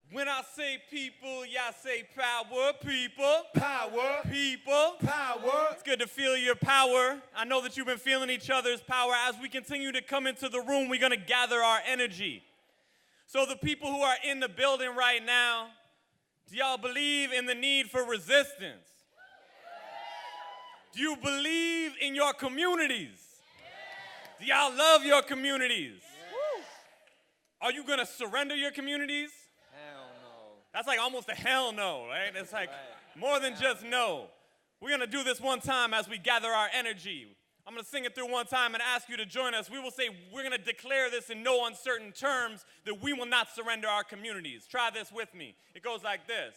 When I say people, y'all say power, people. Power. People. Power. It's good to feel your power. I know that you've been feeling each other's power. As we continue to come into the room, we're going to gather our energy. So the people who are in the building right now, do y'all believe in the need for resistance? Do you believe in your communities? Do y'all love your communities? Are you going to surrender your communities? Hell no. That's like almost a hell no, right? It's like more than just no. We're going to do this one time as we gather our energy. I'm going to sing it through one time and ask you to join us. We will say we're going to declare this in no uncertain terms that we will not surrender our communities. Try this with me. It goes like this.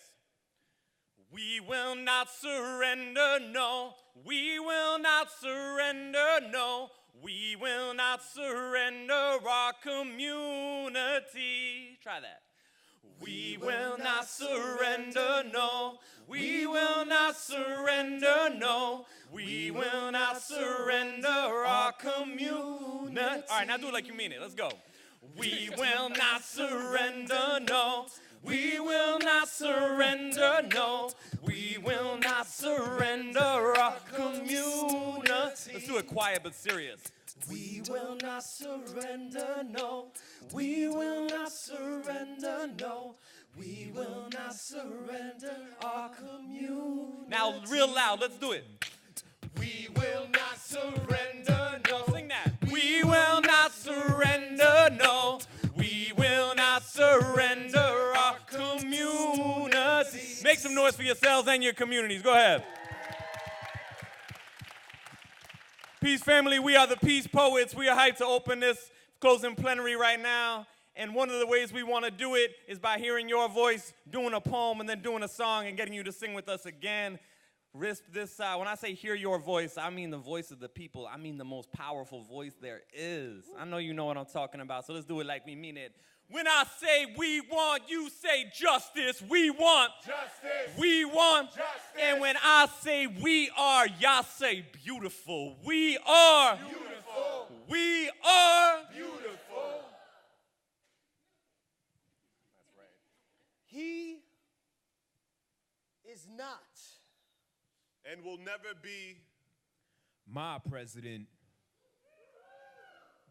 We will not surrender, no. We will not surrender, no. We will not surrender our community. Try that. We will not surrender, no. We will not surrender, no. We will not surrender our community. All right, now do it like you mean it. Let's go. We will not surrender, no. We will not surrender, no. We will not surrender our community. Let's do it quiet but serious. We will not surrender, no. We will not surrender, no. We will not surrender our community. Now, real loud, let's do it. We will not surrender, no. Sing that. We will not surrender, no. We will not surrender our community. Make some noise for yourselves and your communities. Go ahead. Peace family, we are the Peace Poets. We are hyped to open this closing plenary right now. And one of the ways we want to do it is by hearing your voice, doing a poem, and then doing a song and getting you to sing with us again. Risk this side. When I say hear your voice, I mean the voice of the people. I mean the most powerful voice there is. I know you know what I'm talking about, so let's do it like we mean it. When I say we want, you say justice. We want justice. We want justice. And when I say we are, y'all say beautiful. We are beautiful. We are beautiful. That's right. He is not and will never be my president.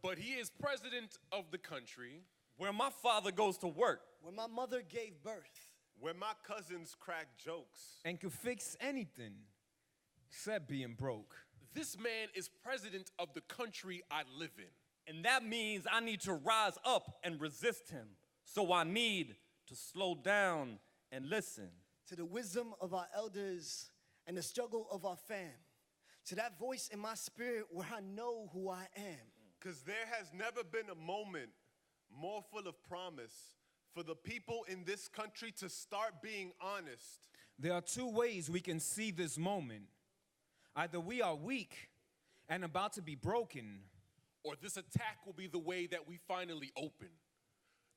But he is president of the country where my father goes to work, where my mother gave birth, where my cousins crack jokes, and can fix anything except being broke. This man is president of the country I live in. And that means I need to rise up and resist him. So I need to slow down and listen to the wisdom of our elders and the struggle of our fam, to that voice in my spirit where I know who I am. Because there has never been a moment more full of promise for the people in this country to start being honest. There are two ways we can see this moment. Either we are weak and about to be broken, or this attack will be the way that we finally open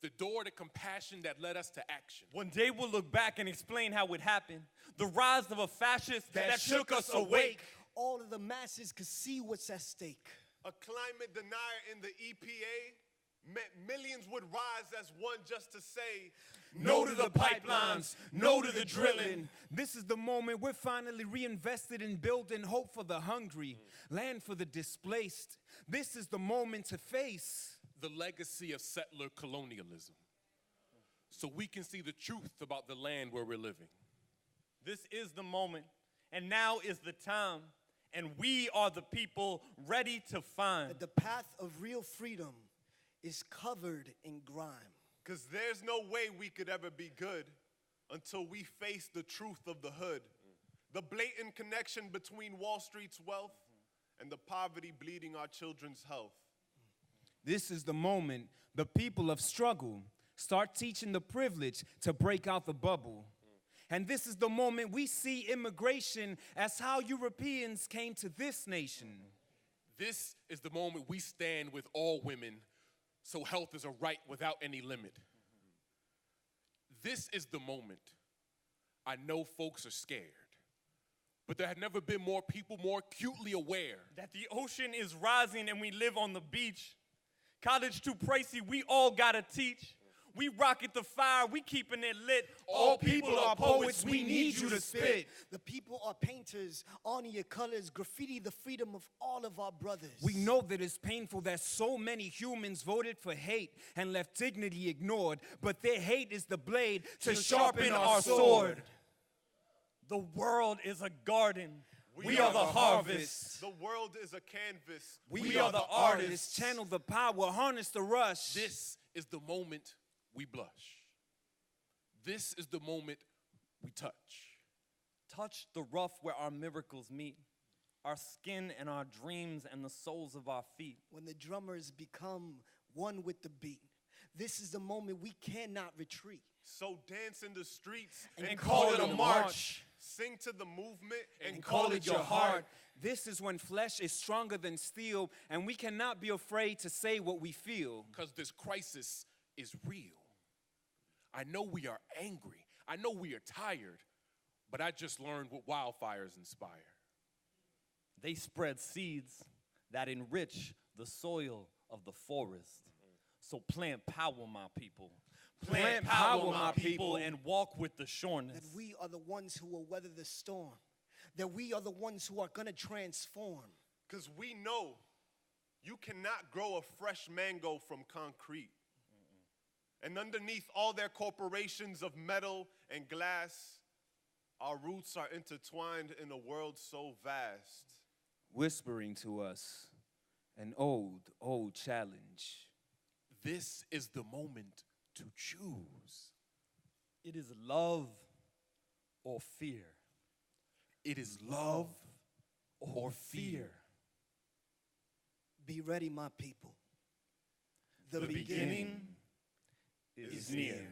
the door to compassion that led us to action. One day we'll look back and explain how it happened. The rise of a fascist that shook us awake. All of the masses could see what's at stake. A climate denier in the EPA meant millions would rise as one just to say, no to the pipelines, no to the drilling. This is the moment we're finally reinvested in building hope for the hungry, land for the displaced. This is the moment to face the legacy of settler colonialism, so we can see the truth about the land where we're living. This is the moment, and now is the time, and we are the people ready to find that the path of real freedom is covered in grime. Because there's no way we could ever be good until we face the truth of the hood, the blatant connection between Wall Street's wealth and the poverty bleeding our children's health. This is the moment the people of struggle start teaching the privilege to break out the bubble. And this is the moment we see immigration as how Europeans came to this nation. This is the moment we stand with all women, so health is a right without any limit. This is the moment. I know folks are scared, but there had never been more people more acutely aware that the ocean is rising and we live on the beach. College too pricey, we all gotta teach. We rocket the fire, we keeping it lit. All people are poets, we need you to spit. The people are painters, honor your colors, graffiti the freedom of all of our brothers. We know that it's painful that so many humans voted for hate and left dignity ignored, but their hate is the blade to sharpen our sword. The world is a garden. We are the harvest. The world is a canvas. We are the artists. Channel the power, harness the rush. This is the moment we blush. This is the moment we touch. Touch the rough where our miracles meet, our skin and our dreams and the soles of our feet. When the drummers become one with the beat, this is the moment we cannot retreat. So dance in the streets And call it a march. Sing to the movement And call it your heart. This is when flesh is stronger than steel, and we cannot be afraid to say what we feel. Because this crisis is real. I know we are angry. I know we are tired. But I just learned what wildfires inspire. They spread seeds that enrich the soil of the forest. So plant power, my people. Plant power, my people, and walk with the sureness. That we are the ones who will weather the storm. That we are the ones who are going to transform. because we know you cannot grow a fresh mango from concrete. And underneath all their corporations of metal and glass, our roots are intertwined in a world so vast. Whispering to us an old, old challenge. This is the moment to choose. It is love or fear. It is love or fear. Be ready, my people. The beginning is near. Thank you.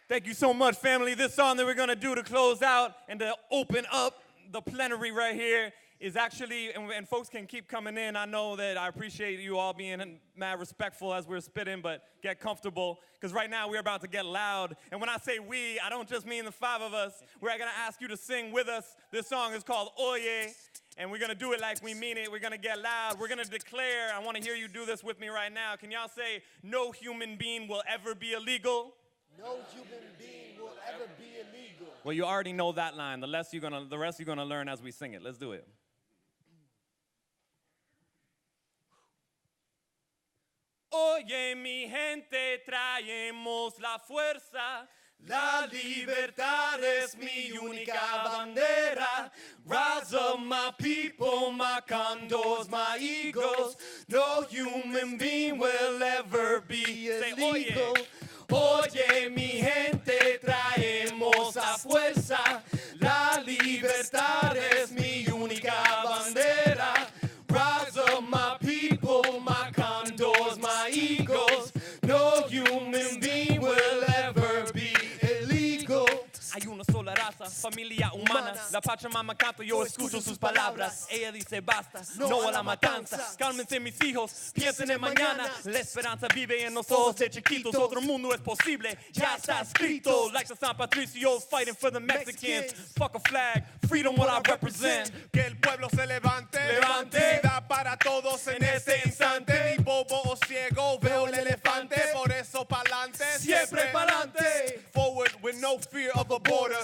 Thank you so much, family. This song that we're going to do to close out and to open up the plenary right here is actually, and folks can keep coming in. I know that I appreciate you all being mad respectful as we're spitting, but get comfortable, because right now we're about to get loud. And when I say we, I don't just mean the five of us. We're going to ask you to sing with us. This song is called Oye, and we're going to do it like we mean it. We're going to get loud. We're going to declare. I want to hear you do this with me right now. Can y'all say, no human being will ever be illegal? No human being will ever be illegal. Well, you already know that line. The rest you're gonna learn as we sing it. Let's do it. Oye, mi gente, traemos la fuerza. La libertad es mi única bandera. Rise up, my people, my condors, my eagles. No human being will ever be illegal. Oye, mi gente, traemos la fuerza. La libertad es mi única bandera. Rise up, my people, my condors, my eagles. No human being will ever be illegal. Hay una sola raza, familia humana. La Pachamama canta, yo escucho sus palabras. Ella dice basta, no a la matanza. Cálmense mis hijos, piensen en mañana. La esperanza vive en los ojos de chiquitos. Otro mundo es posible, ya está escrito. Like the San Patricios fighting for the Mexicans. Fuck a flag, freedom what I represent. Que el pueblo se levante, Levante. vida para todos en este instante. Ni bobo o ciego, veo el elefante, por eso pa'lante, Siempre pa'lante. Forward with no fear of a border.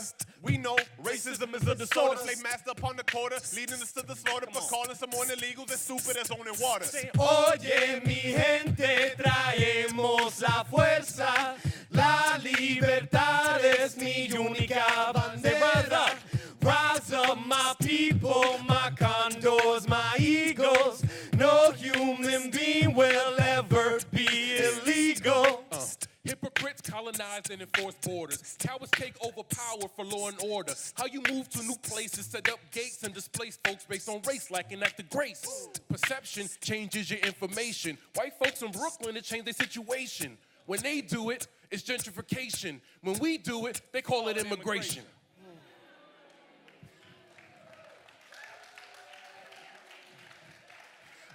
We know racism is a disorder. Slave master upon the quarter, leading us to the slaughter, but calling someone illegal is stupid as owning water. Oye, mi gente, traemos la fuerza. La libertad es mi única bandera. Rise up, my people, my condors, my eagles. No human being will ever be illegal. Hypocrites colonized and enforce borders. Cowards take over power for law and order. How you move to new places, set up gates, and displace folks based on race, lacking act of grace. Perception changes your information. White folks in Brooklyn, it changed their situation. When they do it, it's gentrification. When we do it, they call it immigration.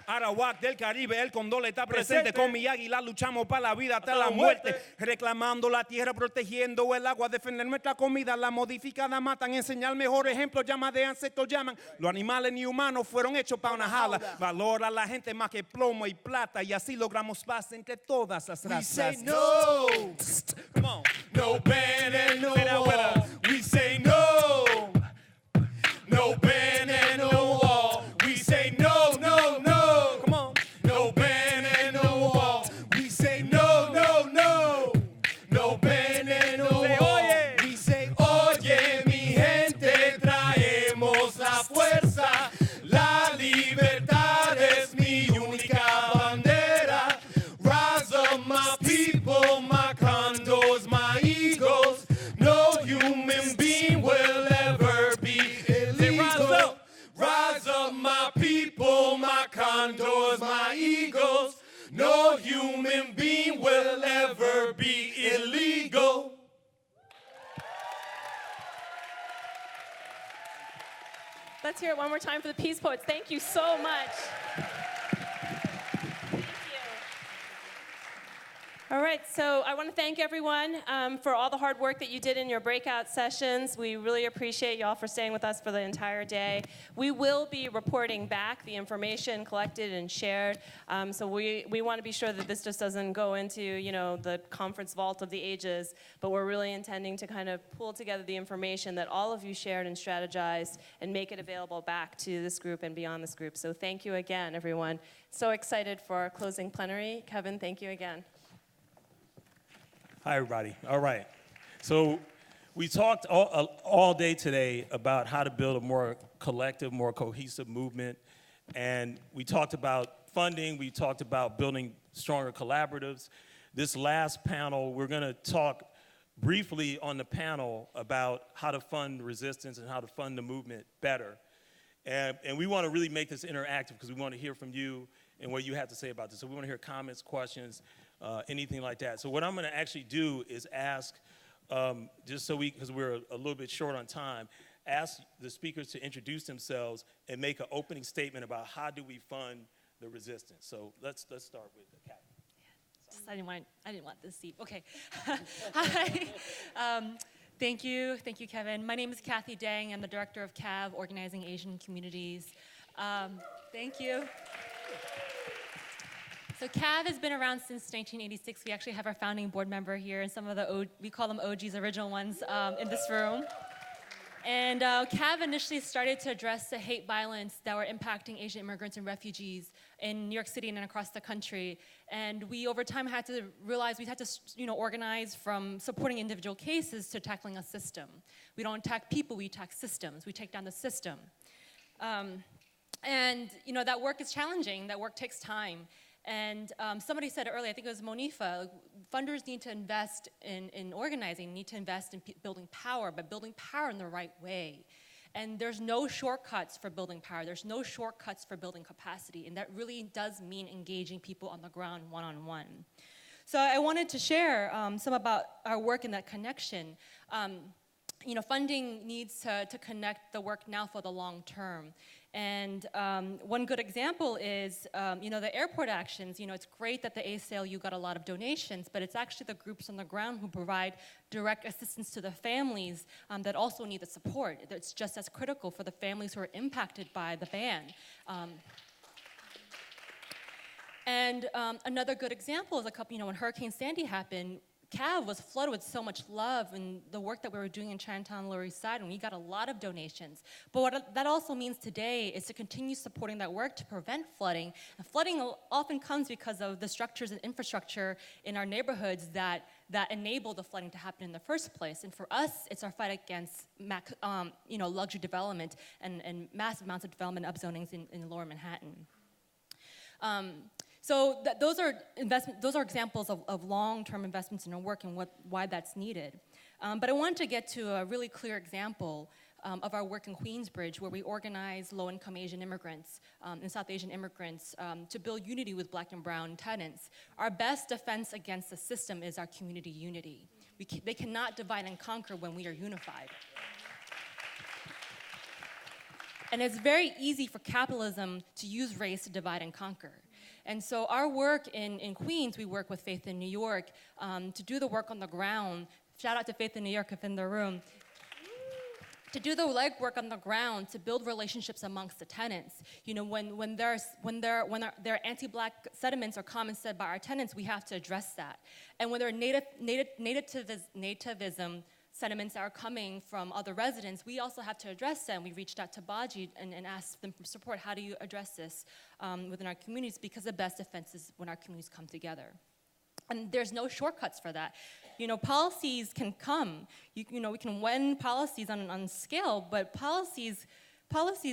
Arawak del Caribe, el Condor está presente. Presente. Con mi águila luchamos para la vida hasta Hasta la la muerte. muerte. Reclamando la tierra, protegiendo el agua, defender nuestra comida. La modificada matan, enseñar mejor ejemplo. Llama de ancestros llaman. Los animales ni humanos fueron hechos para una jaula. Valora a la gente más que plomo y plata. Y así logramos paz entre todas las We razas. say no, Come on. no ban and no Say that with wall. us. We say no, no ban and no wall. We say no, no, no. Come on. No ban and no wall. We say no, no, no. No ban and no Say, wall. oye. We say, oye, mi gente, traemos la fuerza. La libertad es mi única bandera. Rise up, my people, my condors, my eagles. No human being will ever be illegal. rise up. Rise up, my people, my condors, my eagles. No human being will ever be illegal. Let's hear it one more time for the Peace Poets. Thank you so much. Thank you. All right, so I want to thank everyone for all the hard work that you did in your breakout sessions. We really appreciate y'all for staying with us for the entire day. We will be reporting back the information collected and shared. So we want to be sure that this just doesn't go into, you know, the conference vault of the ages, but we're really intending to kind of pull together the information that all of you shared and strategized and make it available back to this group and beyond this group. So thank you again, everyone. So excited for our closing plenary. Kevin, thank you again. Hi, everybody. All right. So we talked all day today about how to build a more collective, more cohesive movement. And we talked about funding. We talked about building stronger collaboratives. This last panel, we're going to talk briefly on the panel about how to fund resistance and how to fund the movement better. And we want to really make this interactive because we want to hear from you and what you have to say about this. So we want to hear comments, questions, anything like that. So what I'm going to actually do is ask, just so because we're a little bit short on time, ask the speakers to introduce themselves and make an opening statement about how do we fund the resistance. So let's start with Kathy. I didn't want this seat. Okay. Hi. Thank you, Kevin. My name is Kathy Dang. I'm the director of CAV, Organizing Asian Communities. Thank you. So CAV has been around since 1986. We actually have our founding board member here, and some of the we call them OGs, original ones, in this room. And CAV initially started to address the hate violence that were impacting Asian immigrants and refugees in New York City and across the country. And we, over time, had to realize we had to, organize from supporting individual cases to tackling a system. We don't attack people, we attack systems. We take down the system. And that work is challenging. That work takes time. And somebody said earlier, I think it was Monifa, funders need to invest in organizing, need to invest in building power, but building power in the right way. And there's no shortcuts for building power. There's no shortcuts for building capacity. And that really does mean engaging people on the ground one-on-one. So I wanted to share some about our work in that connection. Funding needs to connect the work now for the long term. And one good example is, the airport actions. It's great that the ACLU got a lot of donations, but it's actually the groups on the ground who provide direct assistance to the families that also need the support. It's just as critical for the families who are impacted by the ban. And another good example is when Hurricane Sandy happened, CAV was flooded with so much love and the work that we were doing in Chinatown, Lower East Side, and we got a lot of donations. But what that also means today is to continue supporting that work to prevent flooding. And flooding often comes because of the structures and infrastructure in our neighborhoods that enable the flooding to happen in the first place. And for us, it's our fight against luxury development and massive amounts of development upzonings in Lower Manhattan. So those are examples of long-term investments in our work and why that's needed. But I wanted to get to a really clear example of our work in Queensbridge, where we organize low-income Asian immigrants and South Asian immigrants to build unity with Black and brown tenants. Our best defense against the system is our community unity. They cannot divide and conquer when we are unified. And it's very easy for capitalism to use race to divide and conquer. And so our work in Queens, we work with Faith in New York to do the work on the ground. Shout out to Faith in New York if in the room. To do the legwork on the ground, to build relationships amongst the tenants. You know, when there are anti-black sentiments or comments said by our tenants, we have to address that. And when there are nativism sentiments that are coming from other residents, we also have to address them. We reached out to Baji and asked them for support. How do you address this within our communities? Because the best defense is when our communities come together. And there's no shortcuts for that. You know, policies can come. You know, we can win policies on scale, but policies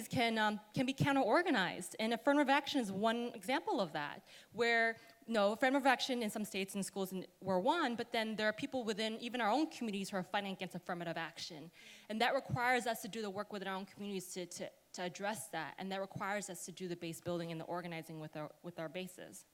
can be counter-organized. And affirmative action is one example of that, where affirmative action in some states and schools were won, but then there are people within even our own communities who are fighting against affirmative action. And that requires us to do the work within our own communities to address that. And that requires us to do the base building and the organizing with our bases.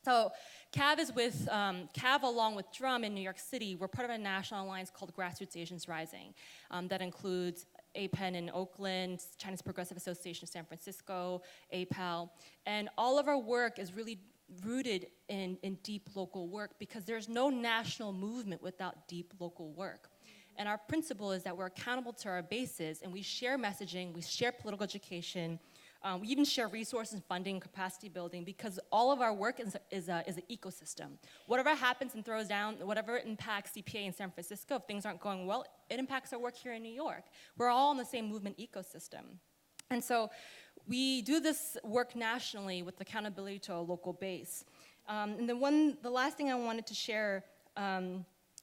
So CAV is with, CAV along with Drum in New York City, we're part of a national alliance called Grassroots Asians Rising that includes APEN in Oakland, Chinese Progressive Association of San Francisco, APAL, and all of our work is really rooted in deep local work because there's no national movement without deep local work. And our principle is that we're accountable to our bases and we share messaging, we share political education, we even share resources, funding, capacity building, because all of our work is an ecosystem. Whatever happens and throws down, whatever impacts CPA in San Francisco, if things aren't going well, it impacts our work here in New York. We're all in the same movement ecosystem. And so we do this work nationally with accountability to a local base. And the last thing I wanted to share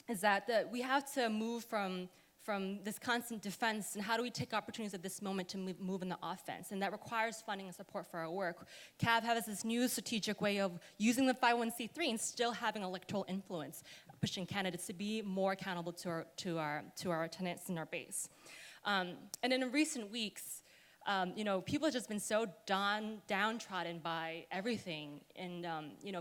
is that we have to move from this constant defense, and how do we take opportunities at this moment to move in the offense? And that requires funding and support for our work. CAV has this new strategic way of using the 501c3 and still having electoral influence, pushing candidates to be more accountable to our tenants and our base. And in recent weeks, people have just been so downtrodden by everything, and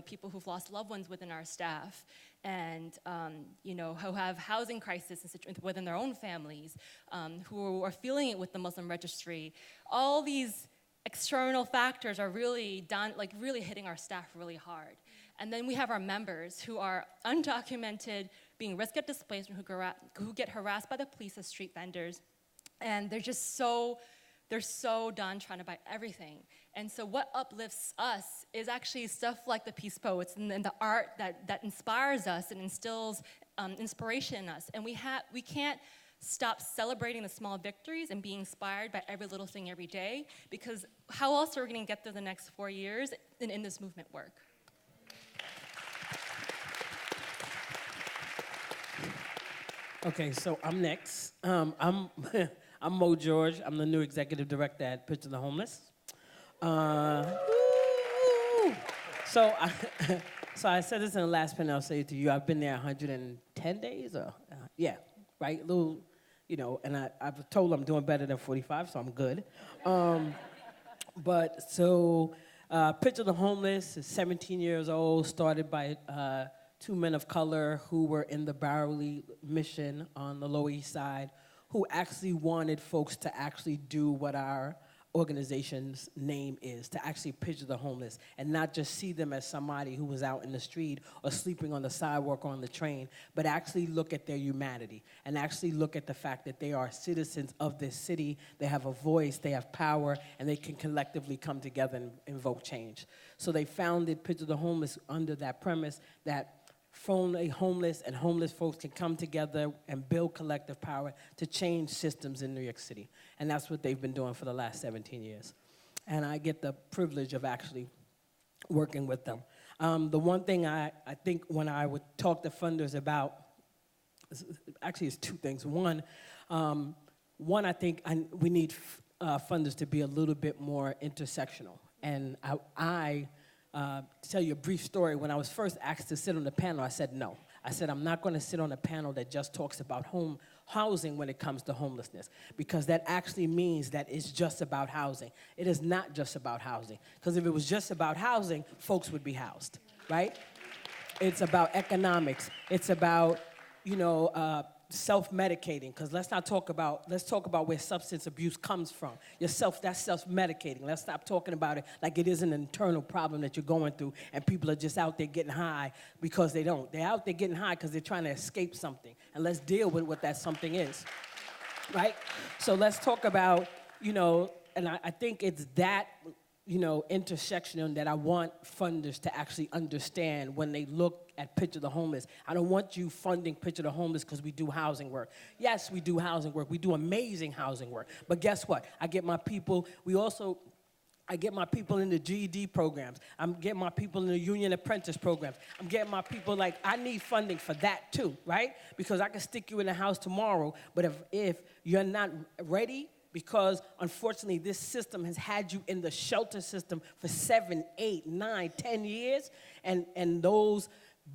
people who've lost loved ones within our staff, and who have housing crisis within their own families, who are feeling it with the Muslim registry. All these external factors are really really hitting our staff really hard. And then we have our members who are undocumented, being risk of displacement, who get harassed by the police as street vendors, and they're so downtrodden by everything. And so what uplifts us is actually stuff like the Peace Poets and the art that inspires us and instills inspiration in us. And we can't stop celebrating the small victories and being inspired by every little thing every day, because how else are we going to get through the next 4 years in this movement work? Okay, so I'm next. I'm Mo George. I'm the new executive director at Picture the Homeless. So I said this in the last panel. I'll say it to you. I've been there 110 days, yeah, right? And I've told I'm doing better than 45, so I'm good. Picture the Homeless is 17 years old, started by 2 men of color who were in the Bowery mission on the Lower East Side, who actually wanted folks to actually do what our organization's name is, to actually picture the homeless and not just see them as somebody who was out in the street or sleeping on the sidewalk or on the train, but actually look at their humanity and actually look at the fact that they are citizens of this city, they have a voice, they have power, and they can collectively come together and invoke change. So they founded Picture the Homeless under that premise that homeless and homeless folks can come together and build collective power to change systems in New York City. And that's what they've been doing for the last 17 years. And I get the privilege of actually working with them. The one thing I think when I would talk to funders about, actually it's 2 things. One, I think we need funders to be a little bit more intersectional. And to tell you a brief story, when I was first asked to sit on the panel, I said no. I said, I'm not going to sit on a panel that just talks about housing when it comes to homelessness, because that actually means that it's just about housing. It is not just about housing, because if it was just about housing, folks would be housed, right? It's about economics. It's about, self-medicating, because let's talk about where substance abuse comes from. That's self-medicating. Let's stop talking about it like it is an internal problem that you're going through and people are just out there getting high because they don't. They're out there getting high because they're trying to escape something. And let's deal with what that something is, right? So let's talk about, and I think it's that, intersection that I want funders to actually understand when they look at Picture the Homeless. I don't want you funding Picture the Homeless because we do housing work. Yes, we do housing work. We do amazing housing work. But guess what? I get my people in the GED programs. I'm getting my people in the union apprentice programs. I'm getting my people, I need funding for that too, right? Because I can stick you in the house tomorrow, but if you're not ready, because unfortunately this system has had you in the shelter system for 7, 8, 9, 10 years, and those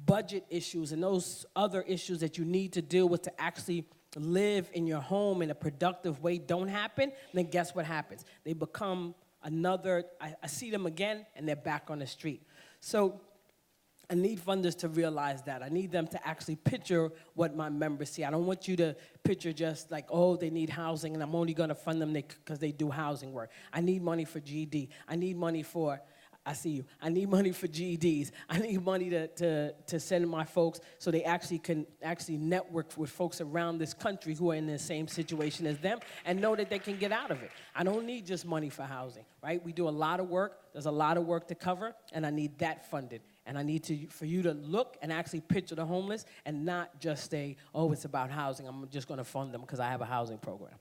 budget issues and those other issues that you need to deal with to actually live in your home in a productive way don't happen, then guess what happens? They become I see them again, and they're back on the street. So I need funders to realize that. I need them to actually picture what my members see. I don't want you to picture just they need housing, and I'm only going to fund them because they do housing work. I need money for GED. I need money for GEDs. I need money to send my folks so they can network with folks around this country who are in the same situation as them and know that they can get out of it. I don't need just money for housing, right? We do a lot of work. There's a lot of work to cover, and I need that funded. And I need for you to look and actually picture the homeless and not just say, oh, it's about housing. I'm just going to fund them because I have a housing program.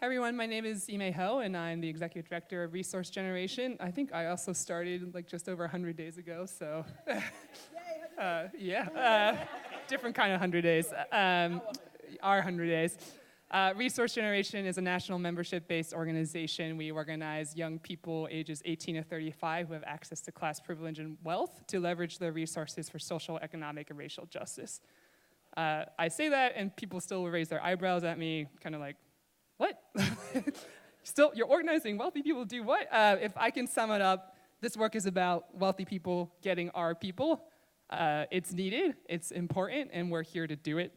Hi everyone, my name is Ime Ho, and I'm the Executive Director of Resource Generation. I think I also started just over 100 days ago, so different kind of 100 days, our 100 days. Resource Generation is a national membership-based organization. We organize young people ages 18 to 35 who have access to class privilege and wealth to leverage their resources for social, economic, and racial justice. I say that, and people still raise their eyebrows at me, kind of like, what? Still, you're organizing wealthy people do what? If I can sum it up, this work is about wealthy people getting our people. It's needed, it's important, and we're here to do it,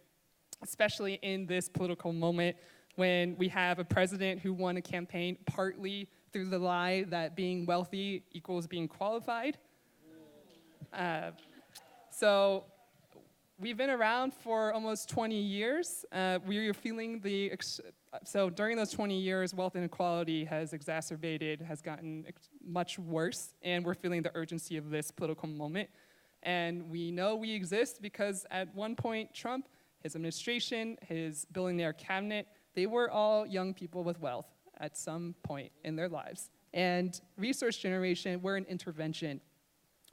especially in this political moment when we have a president who won a campaign partly through the lie that being wealthy equals being qualified. So we've been around for almost 20 years. We are feeling so during those 20 years, wealth inequality has exacerbated, has gotten much worse, and we're feeling the urgency of this political moment. And we know we exist because at one point, Trump, his administration, his billionaire cabinet, they were all young people with wealth at some point in their lives. And Resource Generation, we're an intervention.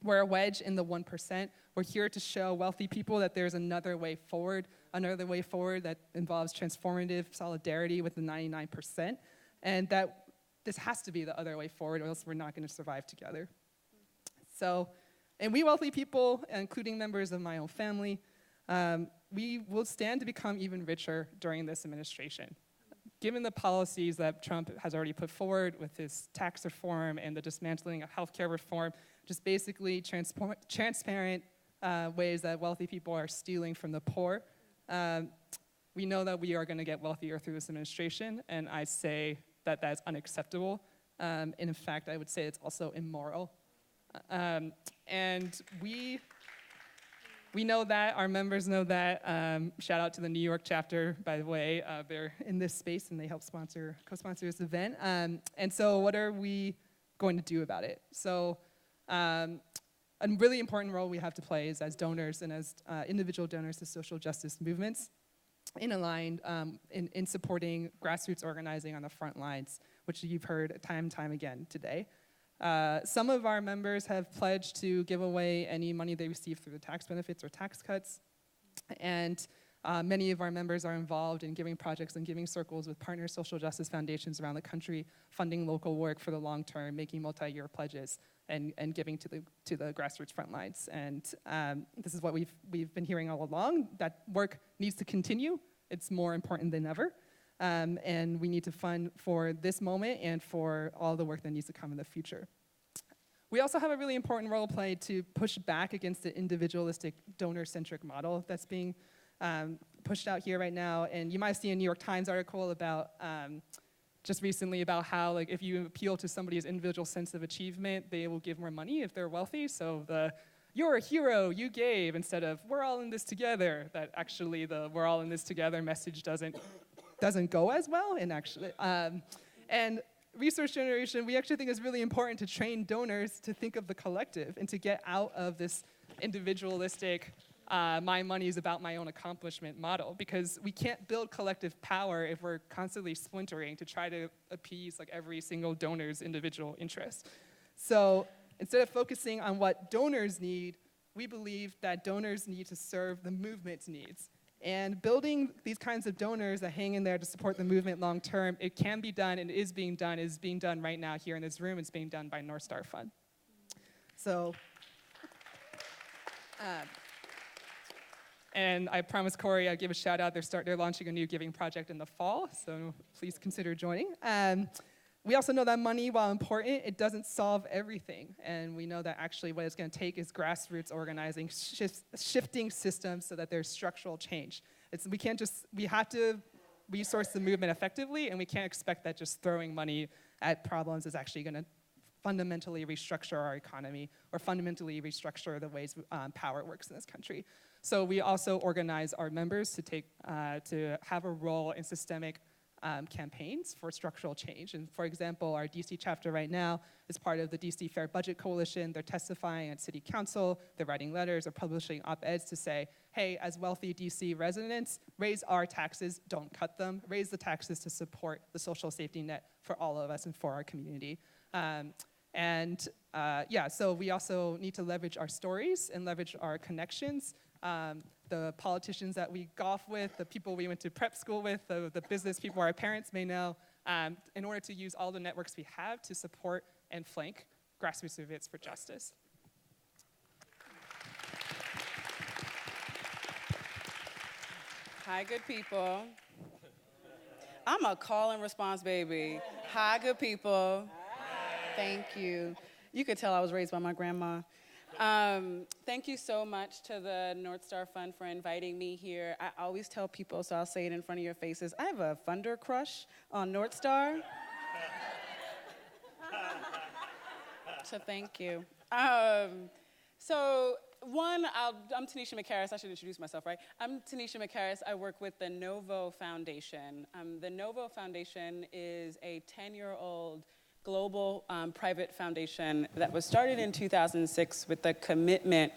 We're a wedge in the 1%. We're here to show wealthy people that there's another way forward that involves transformative solidarity with the 99%, and that this has to be the other way forward, or else we're not going to survive together. So, and we wealthy people, including members of my own family, we will stand to become even richer during this administration. Given the policies that Trump has already put forward with his tax reform and the dismantling of healthcare reform, just basically transparent ways that wealthy people are stealing from the poor, we know that we are going to get wealthier through this administration, and I say that that's unacceptable. And in fact, I would say it's also immoral. And we know that, our members know that. Shout out to the New York chapter, by the way. They're in this space, and they help co-sponsor this event. And so what are we going to do about it? So a really important role we have to play is as donors and as individual donors to social justice movements in supporting grassroots organizing on the front lines, which you've heard time and time again today. Some of our members have pledged to give away any money they receive through the tax benefits or tax cuts. And many of our members are involved in giving projects and giving circles with partner social justice foundations around the country, funding local work for the long term, making multi-year pledges, and giving to the grassroots front lines. And this is what we've been hearing all along. That work needs to continue. It's more important than ever. And we need to fund for this moment and for all the work that needs to come in the future. We also have a really important role to play to push back against the individualistic donor-centric model that's being pushed out here right now. And you might see a New York Times article about just recently about how like if you appeal to somebody's individual sense of achievement, they will give more money if they're wealthy. So you're a hero, you gave, instead of we're all in this together, that actually the we're all in this together message doesn't go as well. And resource generation, we actually think is really important to train donors to think of the collective and to get out of this individualistic, my money is about my own accomplishment model, because we can't build collective power if we're constantly splintering to try to appease like every single donor's individual interest. So instead of focusing on what donors need, we believe that donors need to serve the movement's needs. And building these kinds of donors that hang in there to support the movement long term, it can be done and is being done. It is being done right now here in this room. It's being done by North Star Fund. So, and I promised Corey I'd give a shout out. They're launching a new giving project in the fall, so please consider joining. We also know that money, while important, it doesn't solve everything. And we know that actually what it's going to take is grassroots organizing, shifting systems so that there's structural change. We have to resource the movement effectively, and we can't expect that just throwing money at problems is actually going to fundamentally restructure our economy or fundamentally restructure the ways power works in this country. So we also organize our members to have a role in systemic campaigns for structural change. And for example, our DC chapter right now is part of the DC Fair Budget Coalition. They're testifying at city council, they're writing letters, they're publishing op-eds to say, hey, as wealthy DC residents, raise our taxes, don't cut them. Raise the taxes to support the social safety net for all of us and for our community. So we also need to leverage our stories and leverage our connections. The politicians that we golf with, the people we went to prep school with, the business people our parents may know, in order to use all the networks we have to support and flank grassroots movements for justice. Hi, good people. I'm a call and response baby. Hi, good people. Hi. Thank you. You could tell I was raised by my grandma. Thank you so much to the North Star Fund for inviting me here. I always tell people, so I'll say it in front of your faces, I have a funder crush on North Star. So thank you. I'm Tanisha McCarris. I should introduce myself, right? I'm Tanisha McCarris. I work with the Novo Foundation. The Novo Foundation is a 10-year-old global private foundation that was started in 2006 with the commitment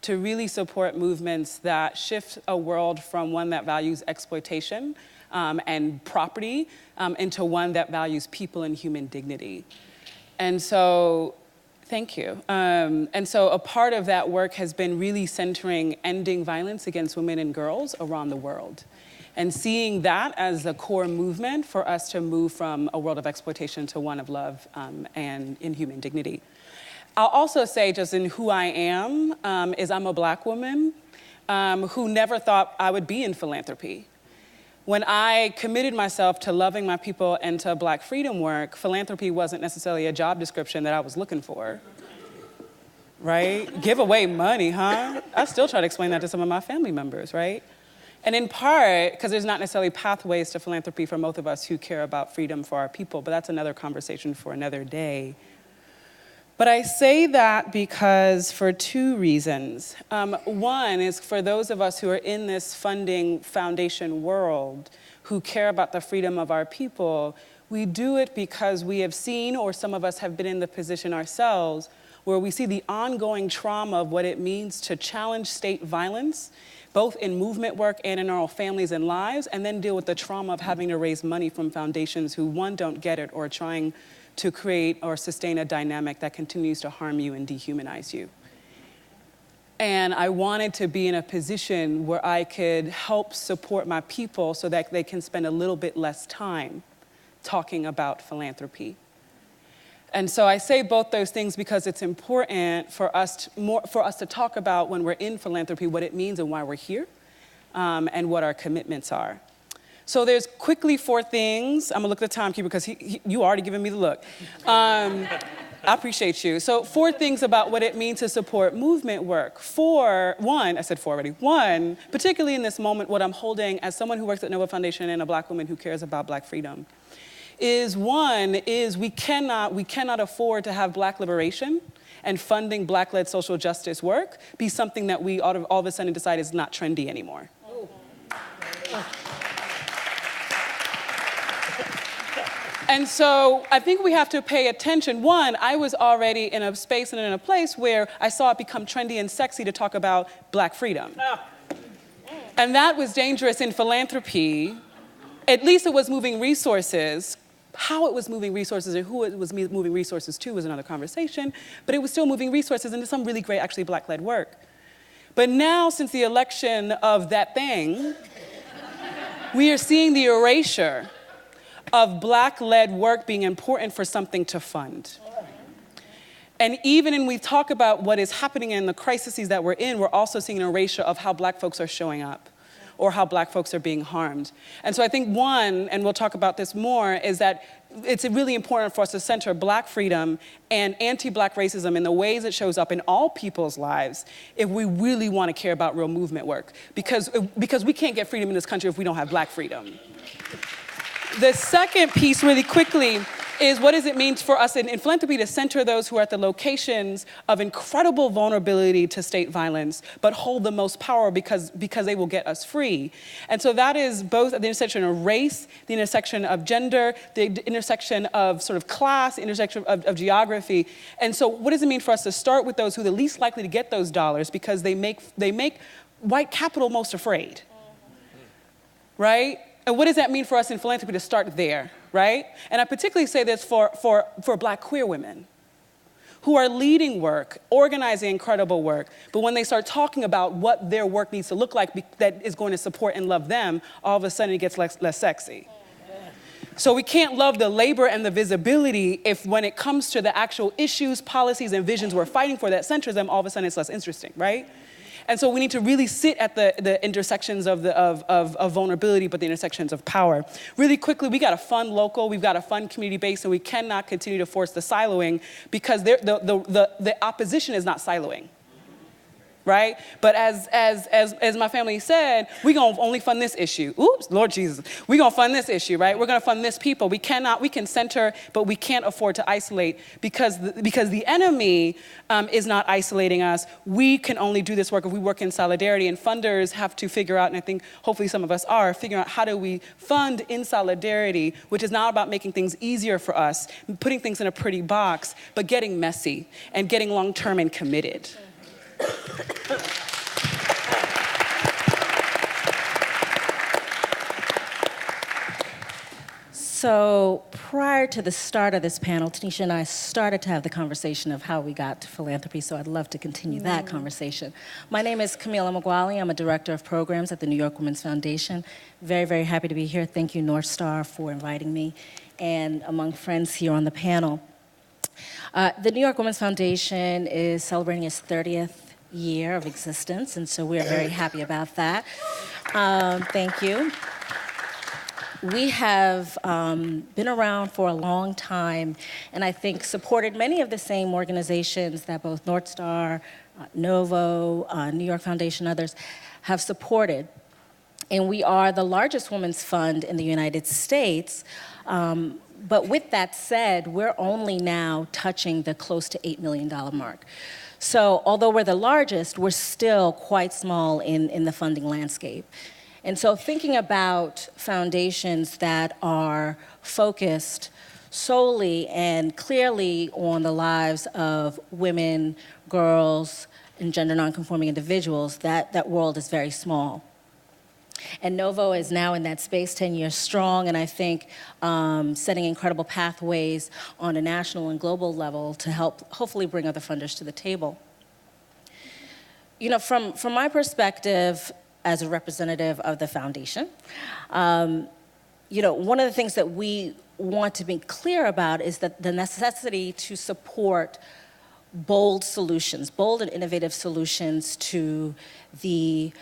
to really support movements that shift a world from one that values exploitation and property into one that values people and human dignity. And so, thank you. And so a part of that work has been really centering ending violence against women and girls around the world, and seeing that as a core movement for us to move from a world of exploitation to one of love and in human dignity. I'll also say, just in who I am, is I'm a Black woman who never thought I would be in philanthropy. When I committed myself to loving my people and to Black freedom work, philanthropy wasn't necessarily a job description that I was looking for, right? Give away money, huh? I still try to explain that to some of my family members, right? And in part, because there's not necessarily pathways to philanthropy for most of us who care about freedom for our people, but that's another conversation for another day. But I say that because for two reasons. One is for those of us who are in this funding foundation world, who care about the freedom of our people, we do it because we have seen, or some of us have been in the position ourselves, where we see the ongoing trauma of what it means to challenge state violence, both in movement work and in our families and lives, and then deal with the trauma of having to raise money from foundations who, one, don't get it, or trying to create or sustain a dynamic that continues to harm you and dehumanize you. And I wanted to be in a position where I could help support my people so that they can spend a little bit less time talking about philanthropy. And so I say both those things because it's important for us to talk about, when we're in philanthropy, what it means and why we're here, and what our commitments are. So there's quickly 4 things. I'm gonna look at the timekeeper because you already given me the look. I appreciate you. So 4 things about what it means to support movement work. I said 4 already. 1, particularly in this moment, what I'm holding as someone who works at Nova Foundation and a Black woman who cares about Black freedom, is we cannot afford to have Black liberation and funding Black-led social justice work be something that we all of a sudden decide is not trendy anymore. And so I think we have to pay attention. 1, I was already in a space and in a place where I saw it become trendy and sexy to talk about Black freedom. And that was dangerous in philanthropy. At least it was moving resources. How it was moving resources and who it was moving resources to was another conversation, but it was still moving resources into some really great, actually Black-led work. But now, since the election of that thing, we are seeing the erasure of Black-led work being important for something to fund. And even when we talk about what is happening in the crises that we're in, we're also seeing an erasure of how Black folks are showing up or how Black folks are being harmed. And so I think 1, and we'll talk about this more, is that it's really important for us to center Black freedom and anti-Black racism in the ways it shows up in all people's lives if we really want to care about real movement work. Because we can't get freedom in this country if we don't have Black freedom. The second piece, really quickly, is what does it mean for us in philanthropy to center those who are at the locations of incredible vulnerability to state violence, but hold the most power because they will get us free. And so that is both at the intersection of race, the intersection of gender, the intersection of sort of class, the intersection of geography. And so what does it mean for us to start with those who are the least likely to get those dollars because they make white capital most afraid, right? And what does that mean for us in philanthropy to start there, right? And I particularly say this for Black queer women who are leading work, organizing incredible work, but when they start talking about what their work needs to look like that is going to support and love them, all of a sudden it gets less sexy. So we can't love the labor and the visibility if when it comes to the actual issues, policies, and visions we're fighting for that centers them, all of a sudden it's less interesting, right? And so we need to really sit at the intersections of vulnerability, but the intersections of power. Really quickly, we got to fund local, we've got to fund community-based, and we cannot continue to force the siloing because the opposition is not siloing. Right? But as my family said, we're going to only fund this issue. Oops, Lord Jesus. We're going to fund this issue, right? We're going to fund this people. We can center, but we can't afford to isolate because the enemy is not isolating us. We can only do this work if we work in solidarity, and funders have to figure out, and I think hopefully some of us are, figuring out how do we fund in solidarity, which is not about making things easier for us, putting things in a pretty box, but getting messy and getting long-term and committed. So prior to the start of this panel, Tanisha and I started to have the conversation of how we got to philanthropy, so I'd love to continue that conversation. My name is Camila Magwali. I'm a director of programs at the New York Women's Foundation. Very, very happy to be here. Thank you, North Star, for inviting me, and among friends here on the panel. The New York Women's Foundation is celebrating its 30th year of existence, and so we're very happy about that. Thank you. We have been around for a long time, and I think supported many of the same organizations that both North Star, Novo, New York Foundation, others have supported. And we are the largest women's fund in the United States. But with that said, we're only now touching the close to $8 million mark. So although we're the largest, we're still quite small in the funding landscape. And so thinking about foundations that are focused solely and clearly on the lives of women, girls, and gender nonconforming individuals, that world is very small. And Novo is now in that space, 10 years strong, and I think setting incredible pathways on a national and global level to help hopefully bring other funders to the table. You know, from my perspective as a representative of the foundation, you know, one of the things that we want to be clear about is that the necessity to support bold solutions, bold and innovative solutions to the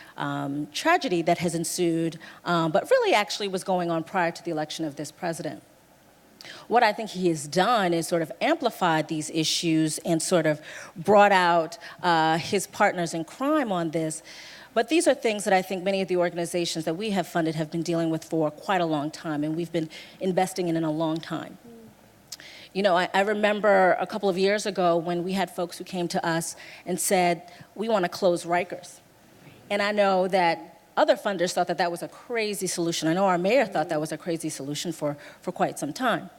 tragedy that has ensued, but really actually was going on prior to the election of this president. What I think he has done is sort of amplified these issues and sort of brought out his partners in crime on this. But these are things that I think many of the organizations that we have funded have been dealing with for quite a long time, and we've been investing in a long time. You know, I remember a couple of years ago when we had folks who came to us and said, we want to close Rikers. And I know that other funders thought that that was a crazy solution. I know our mayor thought that was a crazy solution for quite some time.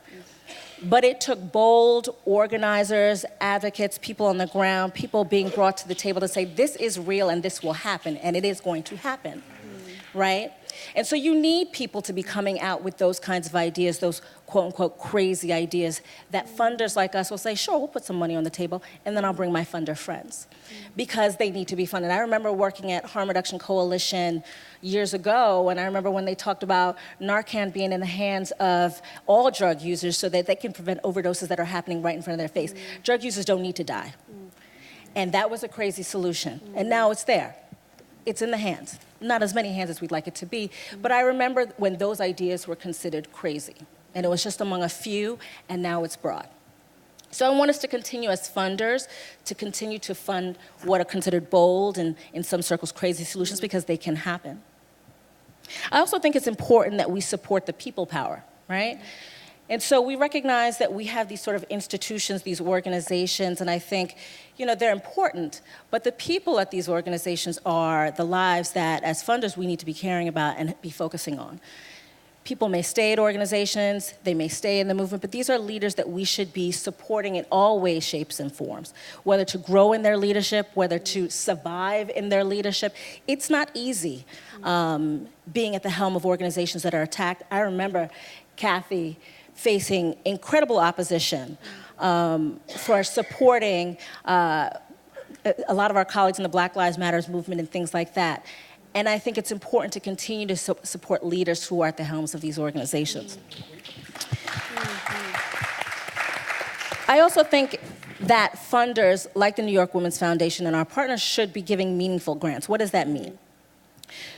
But it took bold organizers, advocates, people on the ground, people being brought to the table to say, this is real and this will happen, and it is going to happen, right? And so you need people to be coming out with those kinds of ideas, those quote-unquote crazy ideas that funders like us will say, sure, we'll put some money on the table, and then I'll bring my funder friends, because they need to be funded. I remember working at Harm Reduction Coalition years ago, and I remember when they talked about Narcan being in the hands of all drug users so that they can prevent overdoses that are happening right in front of their face. Drug users don't need to die. And that was a crazy solution. And now it's there. It's in the hands. Not as many hands as we'd like it to be, but I remember when those ideas were considered crazy. And it was just among a few, and now it's broad. So I want us to continue as funders to continue to fund what are considered bold and, in some circles, crazy solutions, because they can happen. I also think it's important that we support the people power, right? And so we recognize that we have these sort of institutions, these organizations, and I think, you know, they're important, but the people at these organizations are the lives that, as funders, we need to be caring about and be focusing on. People may stay at organizations, they may stay in the movement, but these are leaders that we should be supporting in all ways, shapes, and forms, whether to grow in their leadership, whether to survive in their leadership. It's not easy being at the helm of organizations that are attacked. I remember Kathy facing incredible opposition for supporting a lot of our colleagues in the Black Lives Matter movement and things like that. And I think it's important to continue to support leaders who are at the helms of these organizations. I also think that funders like the New York Women's Foundation and our partners should be giving meaningful grants. What does that mean?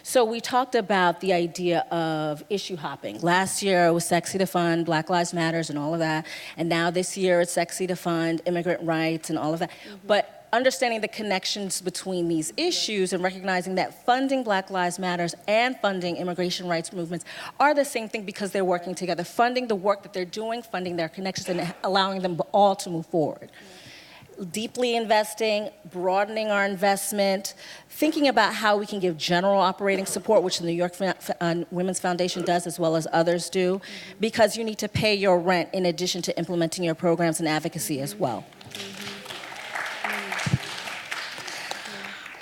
So we talked about the idea of issue hopping. Last year it was sexy to fund Black Lives Matters and all of that, and now this year it's sexy to fund immigrant rights and all of that. But understanding the connections between these issues and recognizing that funding Black Lives Matters and funding immigration rights movements are the same thing because they're working together. Funding the work that they're doing, funding their connections, and allowing them all to move forward. Deeply investing, broadening our investment, thinking about how we can give general operating support, which the New York Women's Foundation does as well as others do, because you need to pay your rent in addition to implementing your programs and advocacy as well.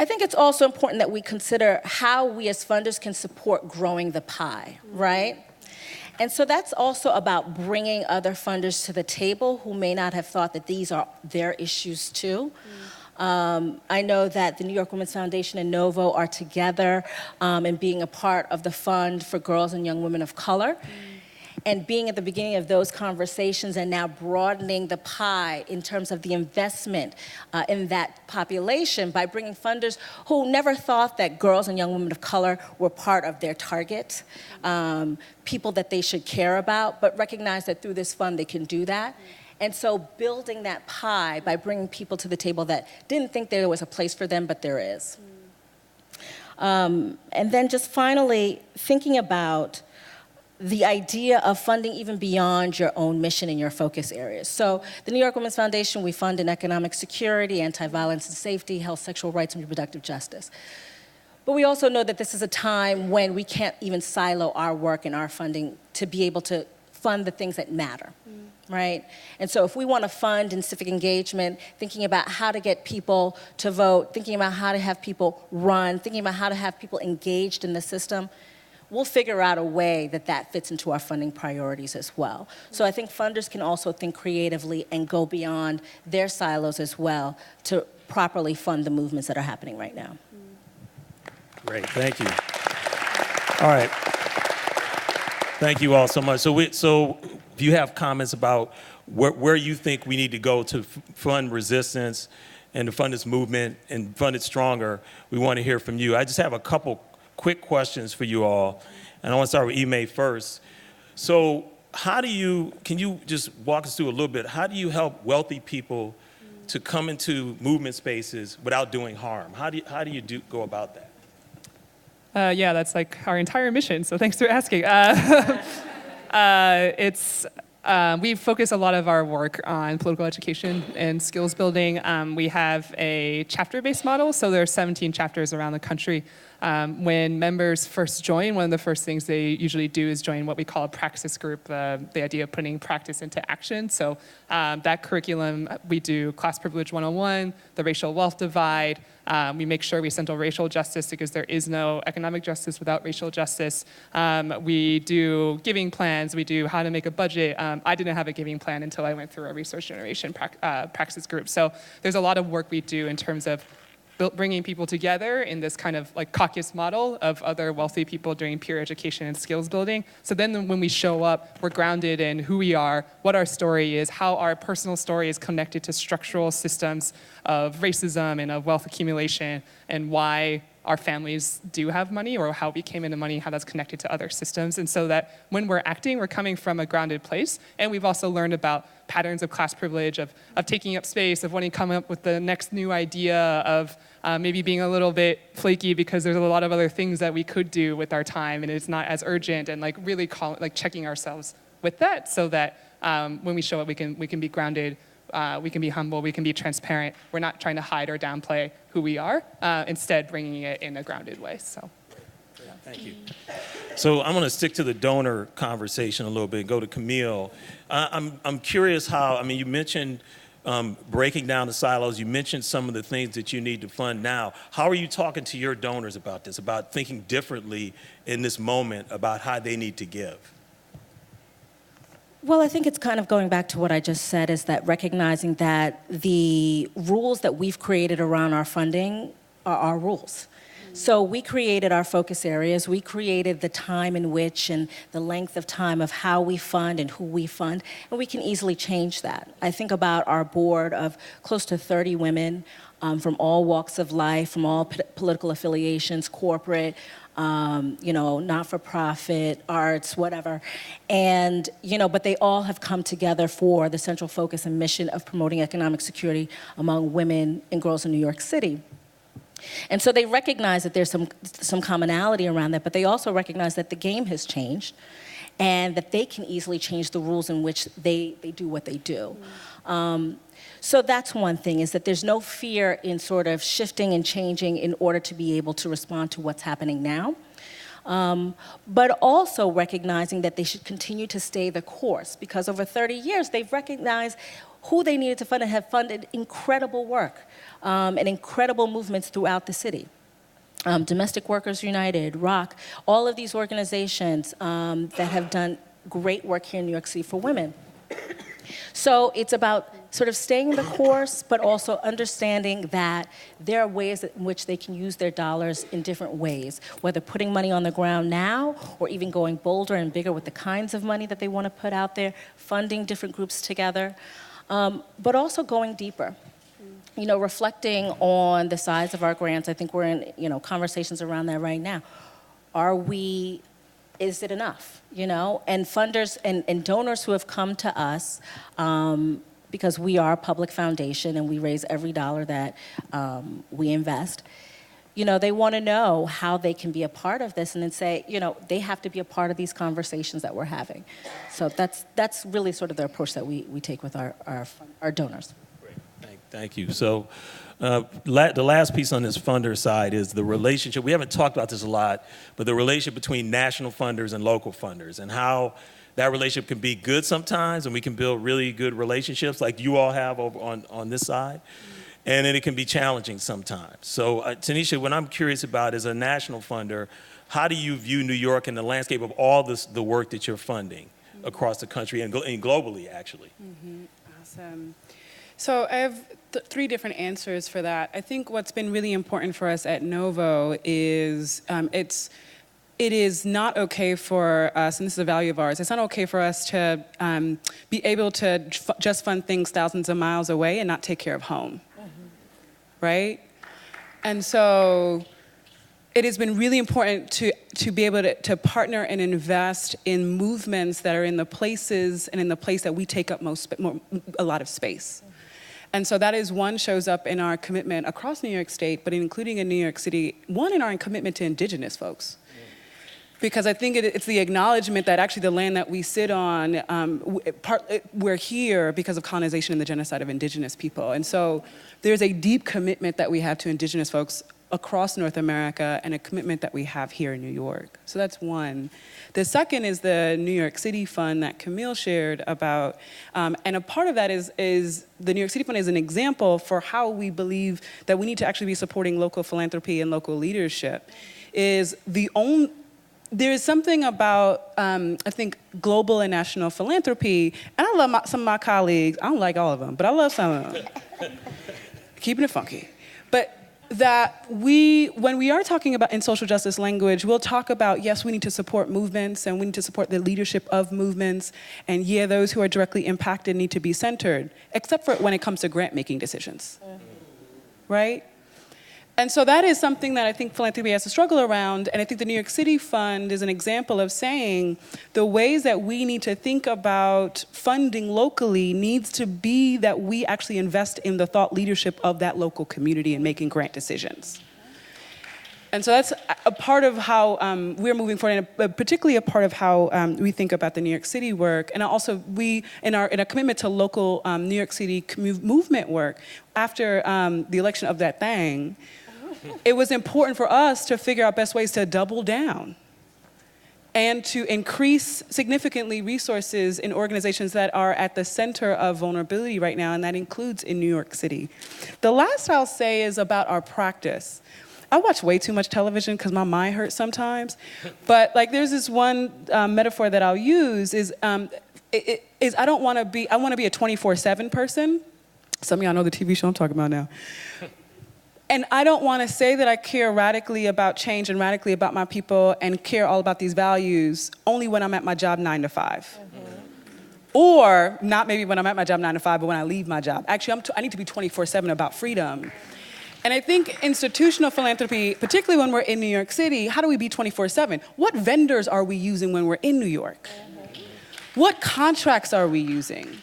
I think it's also important that we consider how we as funders can support growing the pie, right? And so that's also about bringing other funders to the table who may not have thought that these are their issues too. I know that the New York Women's Foundation and Novo are together and being a part of the Fund for Girls and Young Women of Color. And being at the beginning of those conversations and now broadening the pie in terms of the investment in that population by bringing funders who never thought that girls and young women of color were part of their target, people that they should care about, but recognize that through this fund they can do that. And so building that pie by bringing people to the table that didn't think there was a place for them, but there is. And then just finally, thinking about the idea of funding even beyond your own mission and your focus areas. So the New York Women's Foundation, we fund in economic security, anti-violence and safety, health, sexual rights, and reproductive justice. But we also know that this is a time when we can't even silo our work and our funding to be able to fund the things that matter, right? And so if we want to fund in civic engagement, thinking about how to get people to vote, thinking about how to have people run, thinking about how to have people engaged in the system, we'll figure out a way that that fits into our funding priorities as well. So I think funders can also think creatively and go beyond their silos as well to properly fund the movements that are happening right now. Great, thank you. All right. Thank you all so much. So if you have comments about where you think we need to go to fund resistance and to fund this movement and fund it stronger, we want to hear from you. I just have a couple quick questions for you all, and I want to start with Ime first. So can you just walk us through a little bit, how do you help wealthy people to come into movement spaces without doing harm? How do you go about that? Yeah, that's like our entire mission, so thanks for asking. We focus a lot of our work on political education and skills building. We have a chapter-based model, so there are 17 chapters around the country. When members first join, one of the first things they usually do is join what we call a praxis group, the idea of putting practice into action. So that curriculum, we do class privilege 101, the racial wealth divide. We make sure we center racial justice because there is no economic justice without racial justice. We do giving plans. We do how to make a budget. I didn't have a giving plan until I went through a resource generation praxis group. So there's a lot of work we do in terms of bringing people together in this kind of like caucus model of other wealthy people doing peer education and skills building. So then when we show up, we're grounded in who we are, what our story is, how our personal story is connected to structural systems of racism and of wealth accumulation, and why our families do have money, or how we came into money, how that's connected to other systems. And so that when we're acting, we're coming from a grounded place. And we've also learned about patterns of class privilege, of taking up space, of wanting to come up with the next new idea, of maybe being a little bit flaky because there's a lot of other things that we could do with our time and it's not as urgent, and like really checking ourselves with that, so that when we show up, we can be grounded, we can be humble, we can be transparent. We're not trying to hide or downplay who we are, instead bringing it in a grounded way. So. Thank you. So I'm going to stick to the donor conversation a little bit, go to Camille. I'm curious how, you mentioned breaking down the silos. You mentioned some of the things that you need to fund now. How are you talking to your donors about this, about thinking differently in this moment about how they need to give? Well, I think it's kind of going back to what I just said, is that recognizing that the rules that we've created around our funding are our rules. So we created our focus areas. We created the time in which and the length of time of how we fund and who we fund, and we can easily change that. I think about our board of close to 30 women from all walks of life, from all political affiliations, corporate, not-for-profit, arts, whatever. And, but they all have come together for the central focus and mission of promoting economic security among women and girls in New York City. And so they recognize that there's some commonality around that, but they also recognize that the game has changed and that they can easily change the rules in which they do what they do. So that's one thing, is that there's no fear in sort of shifting and changing in order to be able to respond to what's happening now. But also recognizing that they should continue to stay the course, because over 30 years, they've recognized who they needed to fund and have funded incredible work and incredible movements throughout the city. Domestic Workers United, ROC, all of these organizations that have done great work here in New York City for women. So it's about sort of staying the course, but also understanding that there are ways in which they can use their dollars in different ways, whether putting money on the ground now or even going bolder and bigger with the kinds of money that they want to put out there, funding different groups together, but also going deeper. Reflecting on the size of our grants. I think we're in, conversations around that right now. Is it enough, And funders and donors who have come to us, because we are a public foundation and we raise every dollar that we invest, they want to know how they can be a part of this, and then say, they have to be a part of these conversations that we're having. So that's really sort of the approach that we take with our donors. Thank you. So the last piece on this funder side is the relationship. We haven't talked about this a lot, but the relationship between national funders and local funders, and how that relationship can be good sometimes, and we can build really good relationships like you all have over on this side, and then it can be challenging sometimes. So Tanisha, what I'm curious about is, a national funder, how do you view New York in the landscape of all the work that you're funding across the country and globally, actually? Awesome. So I have three different answers for that. I think what's been really important for us at Novo is it is not okay for us, and this is a value of ours, it's not okay for us to be able to just fund things thousands of miles away and not take care of home, right? And so it has been really important to be able to partner and invest in movements that are in the places and in the place that we take up a lot of space. And so that is one, shows up in our commitment across New York State, but including in New York City, one, in our commitment to indigenous folks. Because I think it's the acknowledgement that actually the land that we sit on, we're here because of colonization and the genocide of indigenous people. And so there's a deep commitment that we have to indigenous folks across North America and a commitment that we have here in New York. So that's one. The second is the New York City Fund that Camille shared about, and a part of that is the New York City Fund is an example for how we believe that we need to actually be supporting local philanthropy and local leadership. There is something about, I think, global and national philanthropy, and I love some of my colleagues. I don't like all of them, but I love some of them. Keeping it funky. But that when we are talking about in social justice language, we'll talk about, yes, we need to support movements and we need to support the leadership of movements, and yeah, those who are directly impacted need to be centered, except for when it comes to grant-making decisions, right? And so that is something that I think philanthropy has to struggle around, and I think the New York City Fund is an example of saying the ways that we need to think about funding locally needs to be that we actually invest in the thought leadership of that local community in making grant decisions. And so that's a part of how we're moving forward, and particularly a part of how we think about the New York City work. And also in our commitment to local New York City movement work, after the election of that thing, it was important for us to figure out best ways to double down and to increase significantly resources in organizations that are at the center of vulnerability right now, and that includes in New York City. The last I'll say is about our practice. I watch way too much television because my mind hurts sometimes, but like there's this one metaphor that I'll use is I want to be a 24/7 person. Some of y'all know the TV show I'm talking about now. And I don't want to say that I care radically about change and radically about my people and care all about these values only when I'm at my job 9 to 5. Or not maybe when I'm at my job 9 to 5, but when I leave my job. Actually, I need to be 24/7 about freedom. And I think institutional philanthropy, particularly when we're in New York City, how do we be 24/7? What vendors are we using when we're in New York? What contracts are we using?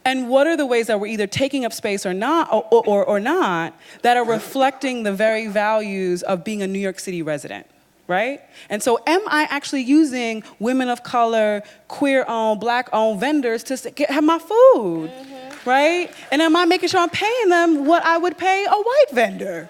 And what are the ways that we're either taking up space or not, or not, that are reflecting the very values of being a New York City resident, right? And so am I actually using women of color, queer-owned, black-owned vendors to have my food, right? And am I making sure I'm paying them what I would pay a white vendor?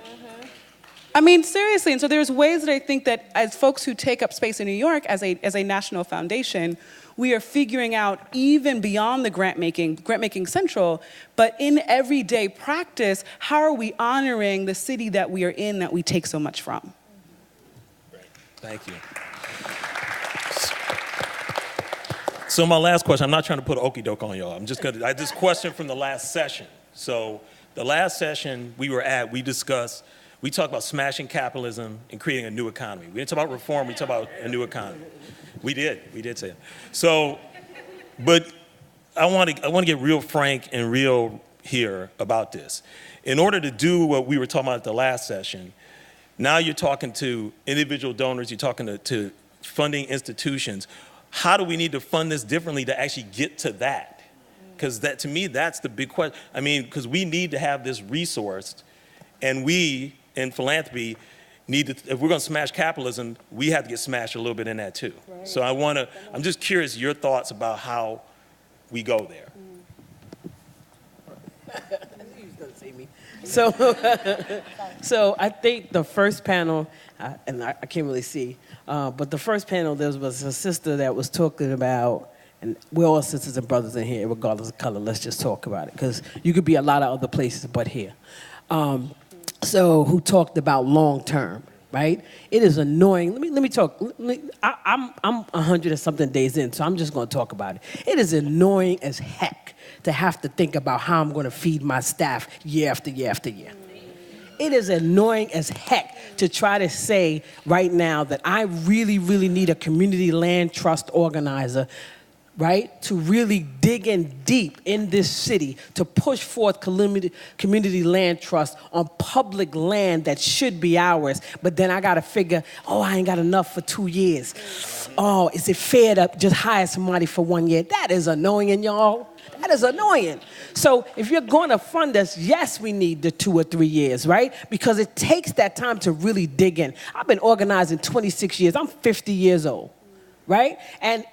I mean, seriously, and so there's ways that I think that as folks who take up space in New York as a national foundation, we are figuring out even beyond the grant making central, but in everyday practice, how are we honoring the city that we are in that we take so much from? Thank you. So my last question, I'm not trying to put an okey doke on y'all. This question from the last session. So the last session we talked about smashing capitalism and creating a new economy. We didn't talk about reform, we talked about a new economy. We did say that. So, but I want to get real frank and real here about this. In order to do what we were talking about at the last session, now you're talking to individual donors, you're talking to funding institutions. How do we need to fund this differently to actually get to that? Because that, to me, that's the big question. I mean, because we need to have this resourced, and we, in philanthropy, if we're going to smash capitalism, we have to get smashed a little bit in that too. Right. So I'm just curious your thoughts about how we go there. So I think the first panel, and I can't really see, but the first panel, there was a sister that was talking about, and we're all sisters and brothers in here, regardless of color, let's just talk about it, because you could be a lot of other places but here. So who talked about long term, right? It is annoying. Let me talk. I'm 100 and something days in, so I'm just going to talk about it. It is annoying as heck to have to think about how I'm going to feed my staff year after year after year. It is annoying as heck to try to say right now that I really, really need a community land trust organizer right, to really dig in deep in this city to push forth community land trust on public land that should be ours. But then I got to figure, oh, I ain't got enough for 2 years. Oh, is it fair to just hire somebody for 1 year? That is annoying, y'all. That is annoying. So if you're going to fund us, yes, we need the 2 or 3 years, right? Because it takes that time to really dig in. I've been organizing 26 years. I'm 50 years old, right? And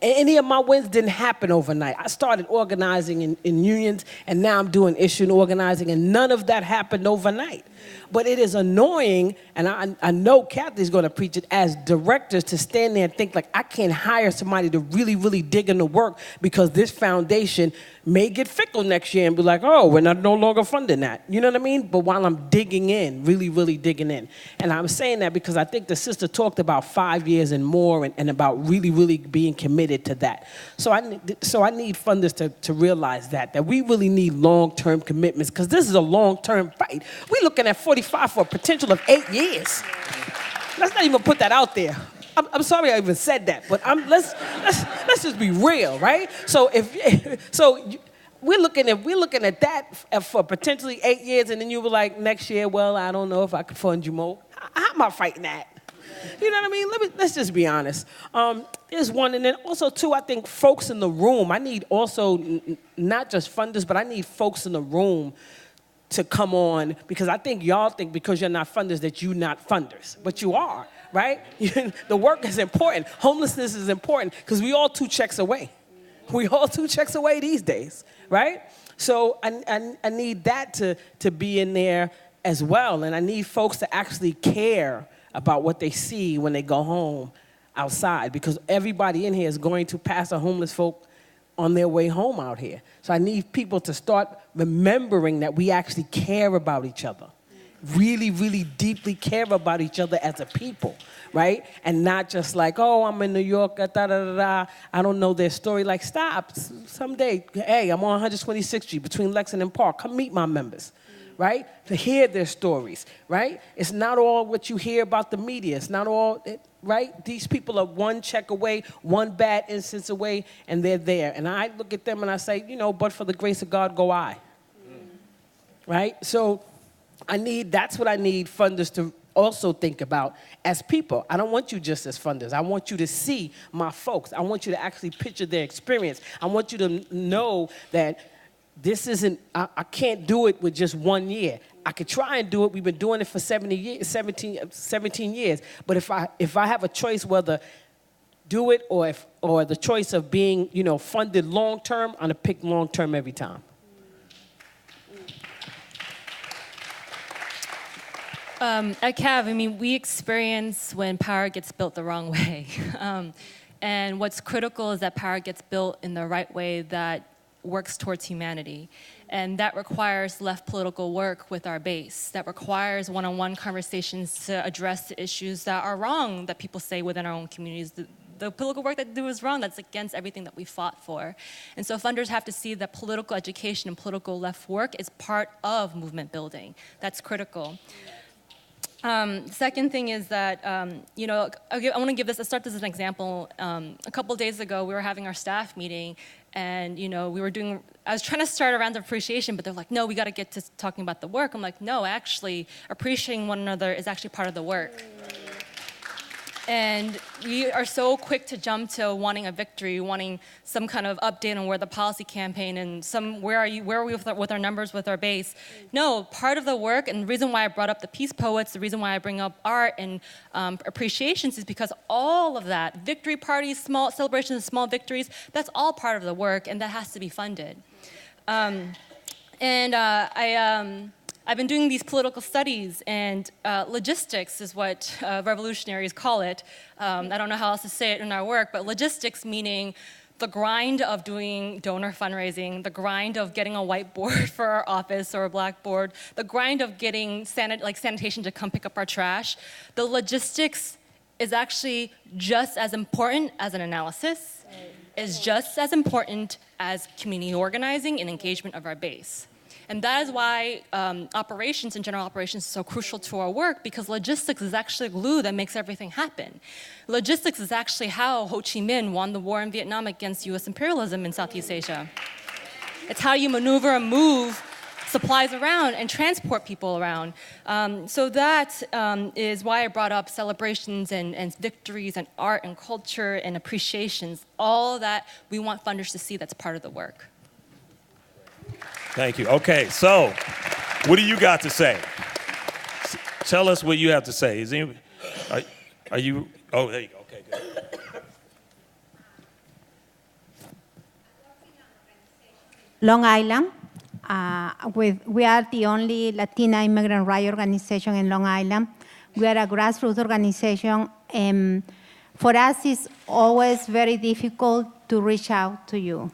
any of my wins didn't happen overnight. I started organizing in unions, and now I'm doing issue and organizing, and none of that happened overnight. But it is annoying, and I know Kathy's going to preach it, as directors to stand there and think like, I can't hire somebody to really, really dig in the work because this foundation may get fickle next year and be like, oh, we're no longer funding that. You know what I mean? But while I'm digging in, really, really digging in. And I'm saying that because I think the sister talked about 5 years and more and about really, really being committed to that. So I need funders to realize that we really need long-term commitments because this is a long-term fight. We're looking at 45 for a potential of 8 years. Let's not even put that out there. I'm sorry I even said that, but let's just be real, right? So we're looking at that for potentially 8 years, and then you were like next year, well, I don't know if I could fund you more. How am I fighting that? You know what I mean? Let's just be honest. There's one, and then also two, I think folks in the room. I need also not just funders, but I need folks in the room to come on, because I think y'all think because you're not funders that you're not funders, but you are, right? The work is important. Homelessness is important because we all 2 checks away. We all 2 checks away these days, right? So I need that to be in there as well, and I need folks to actually care about what they see when they go home outside, because everybody in here is going to pass a homeless folk on their way home out here. So I need people to start remembering that we actually care about each other. Really, really deeply care about each other as a people, right? And not just like, oh, I'm in New York, I don't know their story. Like, stop. Someday, hey, I'm on 126th Street between Lexington and Park. Come meet my members, right? To hear their stories, right? It's not all what you hear about the media. It's not all, right? These people are 1 check away, 1 bad instance away, and they're there. And I look at them and I say, but for the grace of God, go I. Right? So that's what I need funders to also think about as people. I don't want you just as funders. I want you to see my folks. I want you to actually picture their experience. I want you to know that this isn't, I can't do it with just 1 year. I could try and do it. We've been doing it for 17 years. But if I have a choice whether do it or the choice of being, funded long term, I'm gonna pick long term every time. At CAV, we experience when power gets built the wrong way. And what's critical is that power gets built in the right way that works towards humanity. And that requires left political work with our base. That requires one-on-one conversations to address the issues that are wrong that people say within our own communities. The political work that they do is wrong. That's against everything that we fought for. And so funders have to see that political education and political left work is part of movement building. That's critical. Second thing is that, I want to start this as an example. A couple days ago, we were having our staff meeting, and I was trying to start a round of appreciation, but they're like, no, we got to get to talking about the work. I'm like, no, actually, appreciating one another is actually part of the work. And we are so quick to jump to wanting a victory, wanting some kind of update on where the policy campaign and where are we with our numbers, with our base. No, part of the work, and the reason why I brought up the peace poets, the reason why I bring up art and appreciations is because all of that, victory parties, small celebrations, small victories, that's all part of the work, and that has to be funded. I've been doing these political studies, and logistics is what revolutionaries call it. I don't know how else to say it in our work, but logistics meaning the grind of doing donor fundraising, the grind of getting a whiteboard for our office or a blackboard, the grind of getting sanitation to come pick up our trash. The logistics is actually just as important as an analysis, is just as important as community organizing and engagement of our base. And that is why operations and general operations is so crucial to our work, because logistics is actually glue that makes everything happen. Logistics is actually how Ho Chi Minh won the war in Vietnam against US imperialism in Southeast Asia. It's how you maneuver and move supplies around and transport people around. So that is why I brought up celebrations and victories and art and culture and appreciations, all that we want funders to see that's part of the work. Thank you. Okay, so what do you got to say? Tell us what you have to say. Is anybody, are you, oh, there you go. Okay, good. Long Island. We are the only Latina immigrant rights organization in Long Island. We are a grassroots organization. For us, it's always very difficult to reach out to you.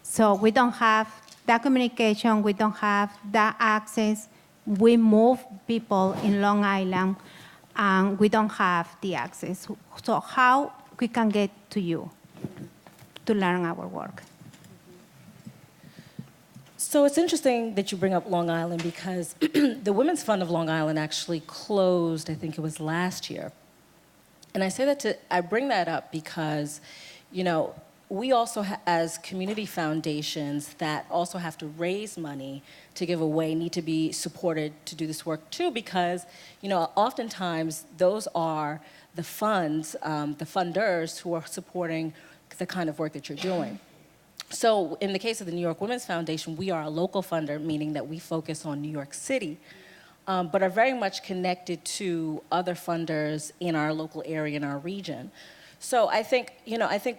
So we don't have that communication. We don't have that access. We move people in Long Island, and we don't have the access. So how we can get to you to learn our work? So it's interesting that you bring up Long Island, because the Women's Fund of Long Island actually closed, I think it was last year. And I bring that up because, you know, we also, as community foundations that also have to raise money to give away, need to be supported to do this work too, because, you know, oftentimes those are the funds, the funders who are supporting the kind of work that you're doing. So in the case of the New York Women's Foundation, we are a local funder, meaning that we focus on New York City, but are very much connected to other funders in our local area, in our region. So I think, you know, I think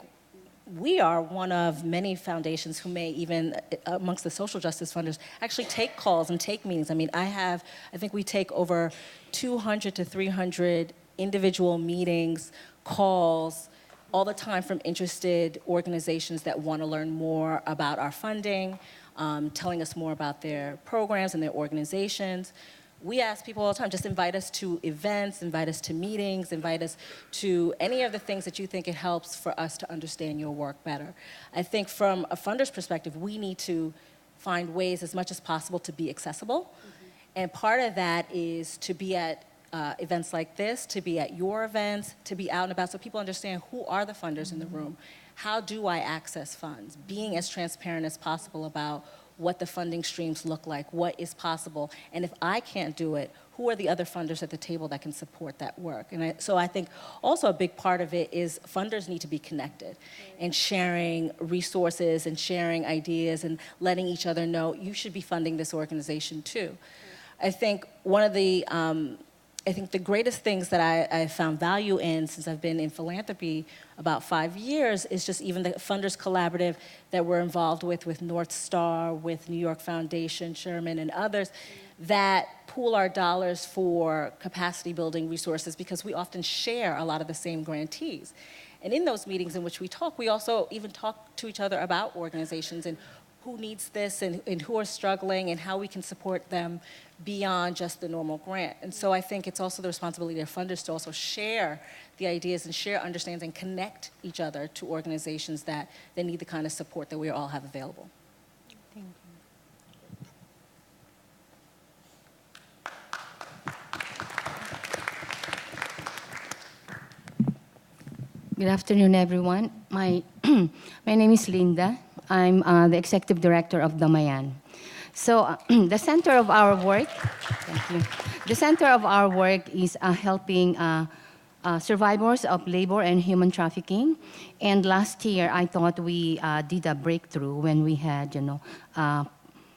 we are one of many foundations who may even, amongst the social justice funders, actually take calls and take meetings. I mean, I think we take over 200 to 300 individual meetings, calls, all the time from interested organizations that want to learn more about our funding, telling us more about their programs and their organizations. We ask people all the time, just invite us to events, invite us to meetings, invite us to any of the things that you think it helps for us to understand your work better. I think from a funder's perspective, we need to find ways as much as possible to be accessible. And part of that is to be at events like this, to be at your events, to be out and about so people understand who are the funders in the room. How do I access funds? Being as transparent as possible about what the funding streams look like, what is possible, and if I can't do it, who are the other funders at the table that can support that work? And so I think also a big part of it is funders need to be connected and sharing resources and sharing ideas and letting each other know you should be funding this organization too. I think one of the the greatest things that I found value in since I've been in philanthropy about 5 years is just even the Funders Collaborative that we're involved with North Star, with New York Foundation, Sherman, and others, that pool our dollars for capacity building resources because we often share a lot of the same grantees. And in those meetings in which we talk, we also even talk to each other about organizations and who needs this and who are struggling and how we can support them beyond just the normal grant. And so I think it's also the responsibility of funders to also share the ideas and share understandings and connect each other to organizations that they need the kind of support that we all have available. Thank Good afternoon, everyone. My name is Linda. I'm the executive director of Damayan. So the center of our work, thank you. The center of our work is helping survivors of labor and human trafficking. And last year, I thought we did a breakthrough when we had,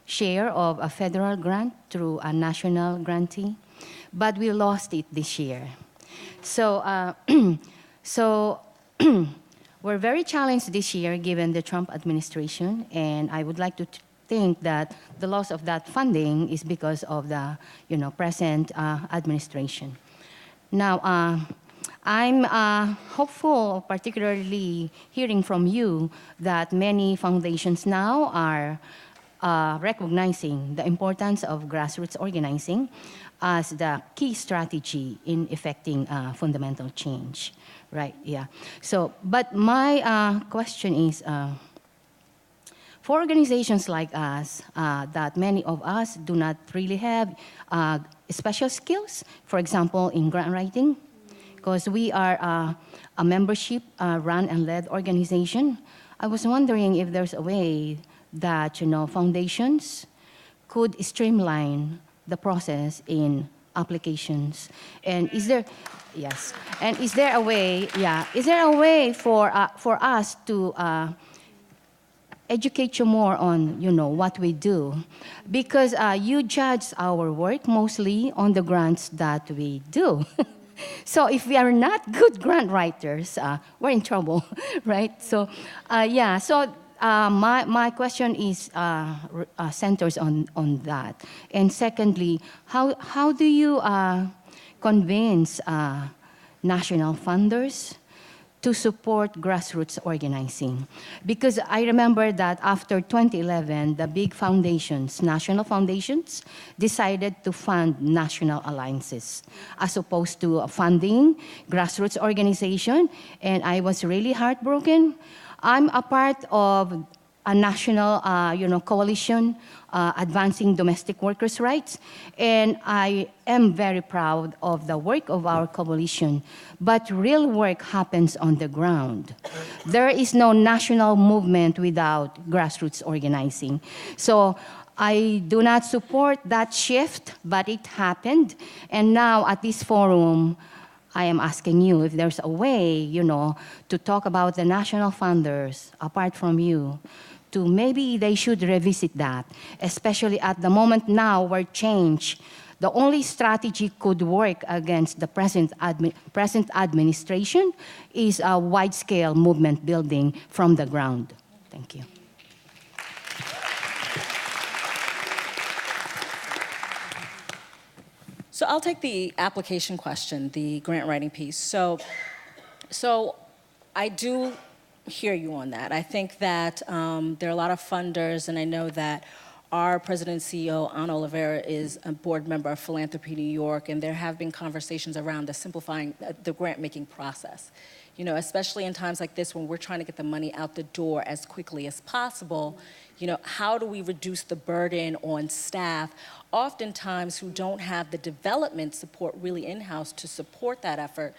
share of a federal grant through a national grantee, but we lost it this year. So, we're very challenged this year given the Trump administration, and I would like to think that the loss of that funding is because of the present administration. Now, I'm hopeful, particularly hearing from you, that many foundations now are recognizing the importance of grassroots organizing as the key strategy in effecting fundamental change. Right, yeah. So, but my question is, For organizations like us, that many of us do not really have special skills, for example, in grant writing, because we are a membership run and led organization, I was wondering if there's a way that, foundations could streamline the process in applications. And is there, yes, and is there a way, is there a way for us to educate you more on, what we do? Because you judge our work mostly on the grants that we do. So if we are not good grant writers, we're in trouble, right? So, my question is centers on that. And secondly, how do you convince national funders to support grassroots organizing? Because I remember that after 2011, the big foundations, national foundations, decided to fund national alliances as opposed to funding grassroots organization, and I was really heartbroken. I'm a part of a national, coalition advancing domestic workers' rights, and I am very proud of the work of our coalition. But real work happens on the ground. There is no national movement without grassroots organizing. So I do not support that shift, but it happened, and now at this forum, I am asking you if there's a way, to talk about the national funders, apart from you, to maybe they should revisit that, especially at the moment now where change, the only strategy could work against the present administration is a wide-scale movement building from the ground. Thank you. So I'll take the application question, the grant writing piece. So I do hear you on that. I think that there are a lot of funders, and I know that our president and CEO, Ana Oliveira, is a board member of Philanthropy New York, and there have been conversations around the simplifying the grant-making process. Especially in times like this when we're trying to get the money out the door as quickly as possible, how do we reduce the burden on staff, oftentimes who don't have the development support really in-house to support that effort,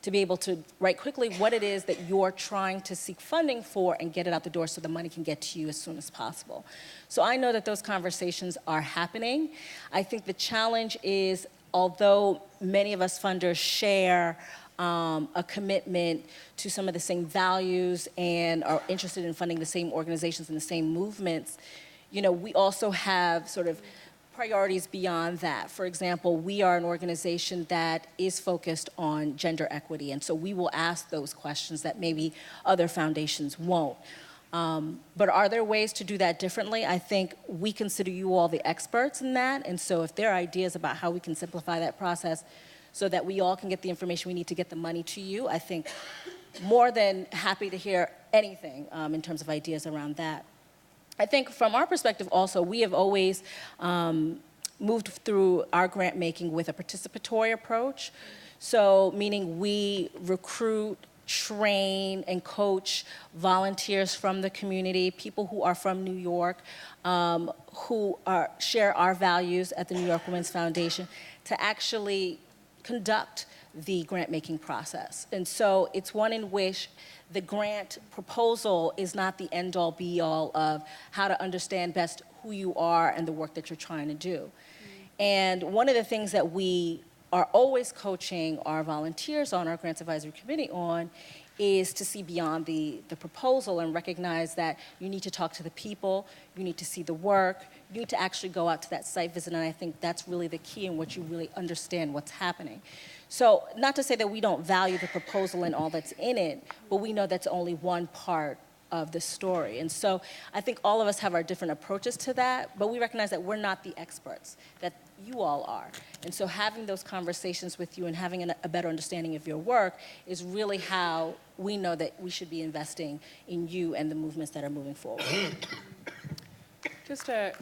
to be able to write quickly what it is that you're trying to seek funding for and get it out the door so the money can get to you as soon as possible. So I know that those conversations are happening. I think the challenge is, although many of us funders share a commitment to some of the same values and are interested in funding the same organizations and the same movements, we also have sort of priorities beyond that. For example, we are an organization that is focused on gender equity, and so we will ask those questions that maybe other foundations won't. But are there ways to do that differently? I think we consider you all the experts in that, and so if there are ideas about how we can simplify that process so that we all can get the information we need to get the money to you, I think more than happy to hear anything in terms of ideas around that. I think from our perspective also, we have always moved through our grant making with a participatory approach. So meaning we recruit, train, and coach volunteers from the community, people who are from New York, who share our values at the New York Women's Foundation, to actually conduct the grant-making process. And so it's one in which the grant proposal is not the end-all, be-all of how to understand best who you are and the work that you're trying to do. And one of the things that we are always coaching our volunteers on, our Grants Advisory Committee on, is to see beyond the proposal and recognize that you need to talk to the people, you need to see the work, you need to actually go out to that site visit, and I think that's really the key in which you really understand what's happening. So not to say that we don't value the proposal and all that's in it, but we know that's only one part of the story. And so I think all of us have our different approaches to that, but we recognize that we're not the experts, that you all are. And so having those conversations with you and having a better understanding of your work is really how we know that we should be investing in you and the movements that are moving forward. Just to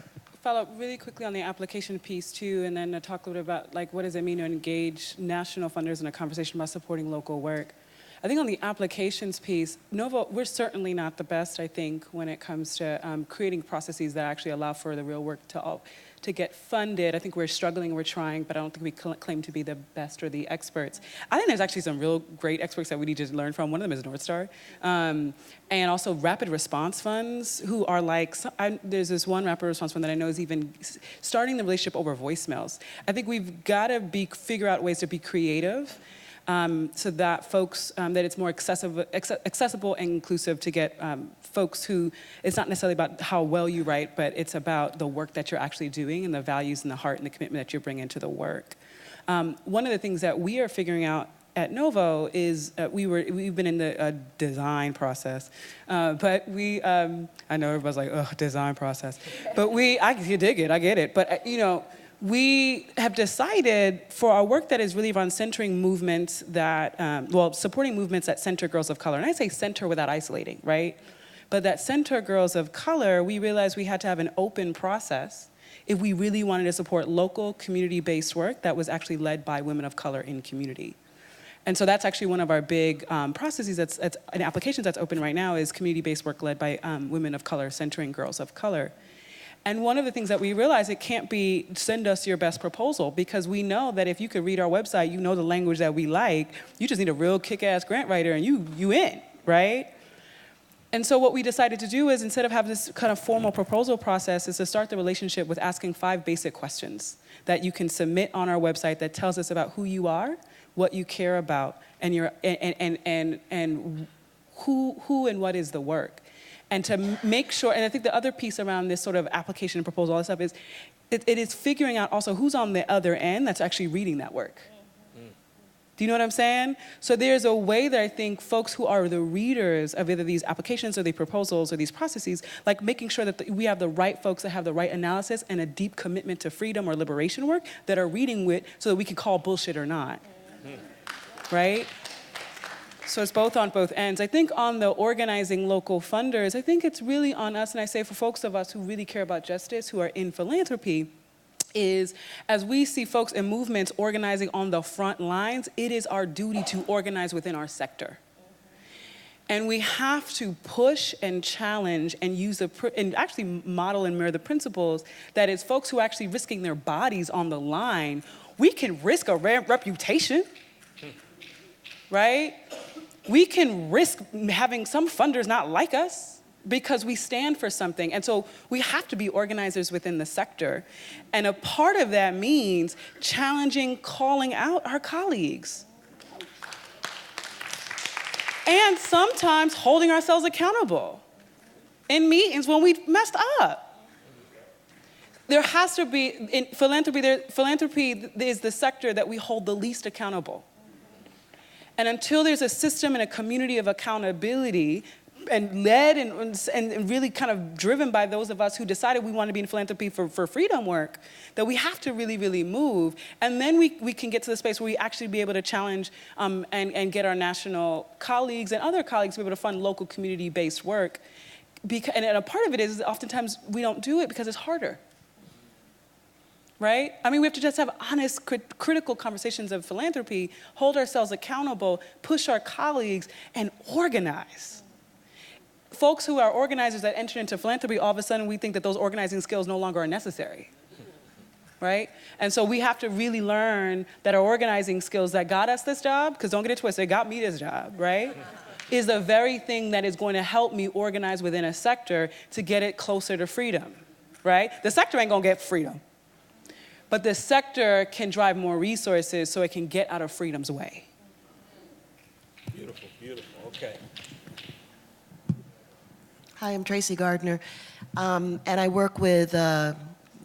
follow up really quickly on the application piece too, and then to talk a little bit about what does it mean to engage national funders in a conversation about supporting local work. I think on the applications piece, Novo, we're certainly not the best, I think, when it comes to creating processes that actually allow for the real work to get funded. I think we're struggling, we're trying, but I don't think we claim to be the best or the experts. I think there's actually some real great experts that we need to learn from. One of them is North Star. And also rapid response funds, who are like, there's this one rapid response fund that I know is even starting the relationship over voicemails. I think we've got to figure out ways to be creative so that folks, that it's more accessible and inclusive to get folks who, it's not necessarily about how well you write, but it's about the work that you're actually doing and the values and the heart and the commitment that you're bringing to the work. One of the things that we are figuring out at Novo is we've been in the design process, but I know everybody's like, oh, design process, but you dig it, I get it, but we have decided for our work that is really around centering movements that, supporting movements that center girls of color, and I say center without isolating, right? But that center girls of color, we realized we had to have an open process if we really wanted to support local community-based work that was actually led by women of color in community. And so that's actually one of our big processes that's an application that's open right now is community-based work led by women of color, centering girls of color. And one of the things that we realized, it can't be send us your best proposal, because we know that if you could read our website, you know the language that we like, you just need a real kick-ass grant writer and you in, right? And so what we decided to do is, instead of having this kind of formal proposal process, is to start the relationship with asking 5 basic questions that you can submit on our website that tells us about who you are, what you care about, and who and what is the work. And to make sure, and I think the other piece around this sort of application and proposal, all this stuff is, it is figuring out also who's on the other end that's actually reading that work. Do you know what I'm saying? So there's a way that I think folks who are the readers of either these applications or these proposals or these processes, like making sure that we have the right folks that have the right analysis and a deep commitment to freedom or liberation work that are reading with, so that we can call bullshit or not, right? So it's both on both ends. I think on the organizing local funders, I think it's really on us, and I say for folks of us who really care about justice, who are in philanthropy, is as we see folks and movements organizing on the front lines, it is our duty to organize within our sector. And we have to push and challenge and and actually model and mirror the principles that is folks who are actually risking their bodies on the line. We can risk a reputation, right? We can risk having some funders not like us because we stand for something. And so we have to be organizers within the sector. And a part of that means challenging, calling out our colleagues. And sometimes holding ourselves accountable in meetings when we messed up. There has to be, in philanthropy is the sector that we hold the least accountable. And until there's a system and a community of accountability and led and really kind of driven by those of us who decided we want to be in philanthropy for freedom work, that we have to really, really move. And then we can get to the space where we actually be able to challenge and get our national colleagues and other colleagues to be able to fund local community-based work. And a part of it is oftentimes we don't do it because it's harder. Right? I mean, we have to just have honest, critical conversations of philanthropy, hold ourselves accountable, push our colleagues, and organize. Folks who are organizers that enter into philanthropy, all of a sudden we think that those organizing skills no longer are necessary. Right? And so we have to really learn that our organizing skills that got us this job, because don't get it twisted, it got me this job, right? Is the very thing that is going to help me organize within a sector to get it closer to freedom, right? The sector ain't gonna get freedom. But the sector can drive more resources so it can get out of freedom's way. Beautiful, beautiful, okay. Hi, I'm Tracy Gardner, and I work with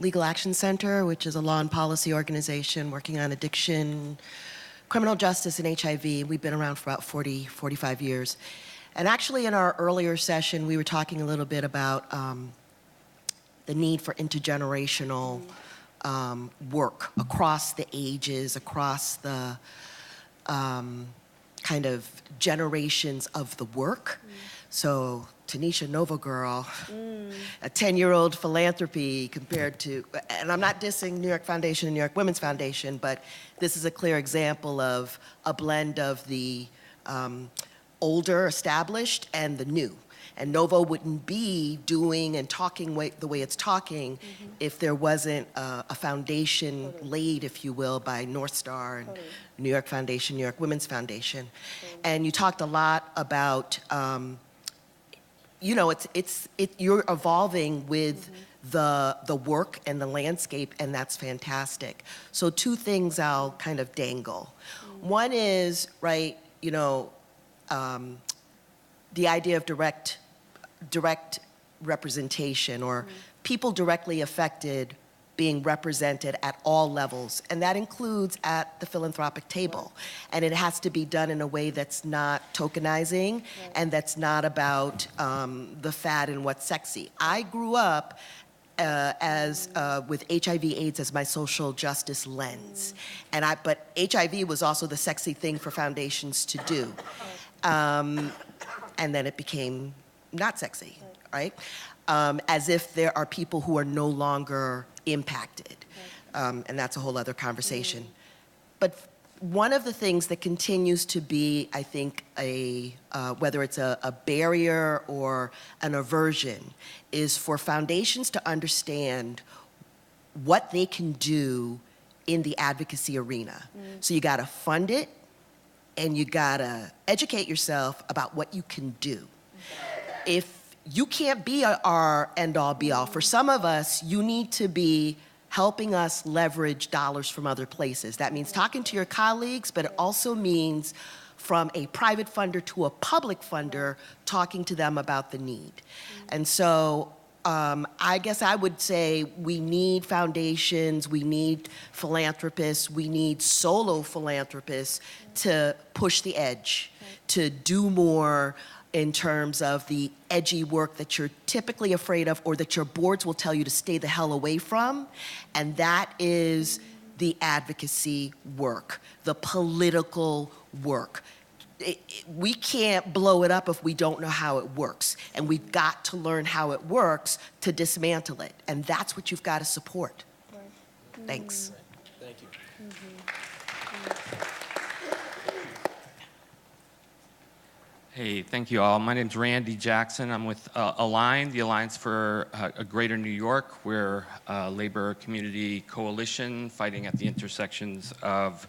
Legal Action Center, which is a law and policy organization working on addiction, criminal justice, and HIV. We've been around for about 45 years. And actually in our earlier session, we were talking a little bit about the need for intergenerational work across the ages, across the kind of generations of the work. So Tanisha Nova Girl, a 10-year-old philanthropy compared to, and I'm not dissing New York Foundation and New York Women's Foundation, but this is a clear example of a blend of the older, established, and the new. And Novo wouldn't be doing and talking the way it's talking if there wasn't a foundation laid, if you will, by North Star and New York Foundation, New York Women's Foundation. And you talked a lot about, you know, you're evolving with the work and the landscape, and that's fantastic. So two things I'll kind of dangle. One is, right, you know, the idea of direct representation, or people directly affected being represented at all levels, and that includes at the philanthropic table. And it has to be done in a way that's not tokenizing and that's not about the fad and what's sexy. I grew up with HIV/AIDS as my social justice lens, but HIV was also the sexy thing for foundations to do, and then it became not sexy, right? As if there are people who are no longer impacted, and that's a whole other conversation. But one of the things that continues to be, I think, whether it's a barrier or an aversion, is for foundations to understand what they can do in the advocacy arena. So you gotta fund it, and you gotta educate yourself about what you can do. If you can't be our end-all be-all, for some of us, you need to be helping us leverage dollars from other places. That means talking to your colleagues, but it also means from a private funder to a public funder, talking to them about the need. And so I guess I would say we need foundations, we need philanthropists, we need solo philanthropists to push the edge, to do more in terms of the edgy work that you're typically afraid of or that your boards will tell you to stay the hell away from. And that is the advocacy work, the political work. We can't blow it up if we don't know how it works. And we've got to learn how it works to dismantle it. And that's what you've got to support. Thanks. Thank you. Hey, thank you all. My name's Randy Jackson. I'm with Align, the Alliance for a Greater New York. We're a labor community coalition fighting at the intersections of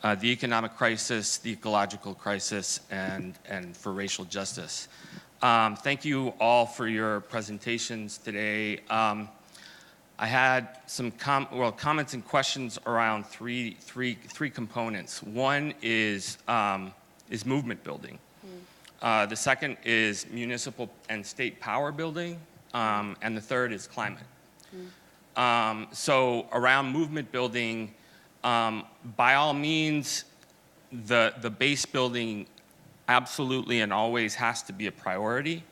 the economic crisis, the ecological crisis, and for racial justice. Thank you all for your presentations today. I had some comments and questions around three components. One is movement building. The second is municipal and state power building, and the third is climate. So around movement building, by all means, the base building absolutely and always has to be a priority.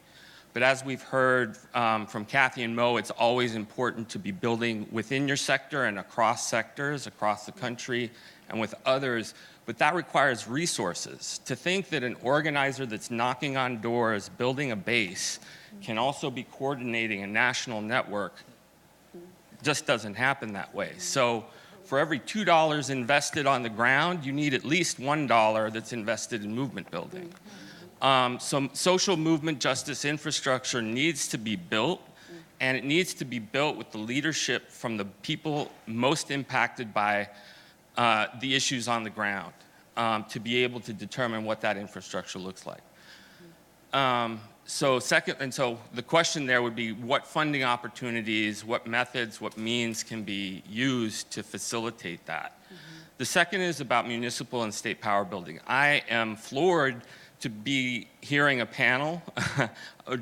But as we've heard from Kathy and Mo, it's always important to be building within your sector and across sectors, across the country, and with others. But that requires resources. To think that an organizer that's knocking on doors, building a base, can also be coordinating a national network just doesn't happen that way. So for every $2 invested on the ground, you need at least $1 that's invested in movement building. So social movement justice infrastructure needs to be built, and it needs to be built with the leadership from the people most impacted by the issues on the ground, to be able to determine what that infrastructure looks like. So the question there would be what funding opportunities, what methods, what means can be used to facilitate that. The second is about municipal and state power building. I am floored to be hearing a panel, a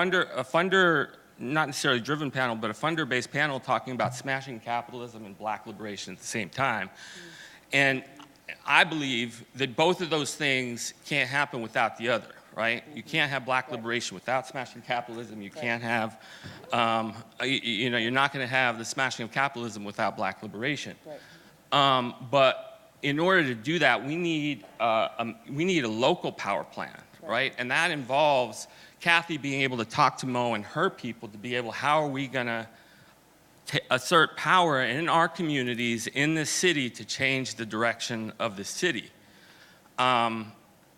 funder, not necessarily driven panel, but a funder-based panel talking about smashing capitalism and black liberation at the same time. And I believe that both of those things can't happen without the other, right? You can't have black liberation without smashing capitalism. You can't have, you're not gonna have the smashing of capitalism without black liberation. But in order to do that, we need a local power plan, right? And that involves Kathy being able to talk to Mo and her people to be able, how are we gonna assert power in our communities in this city to change the direction of the city?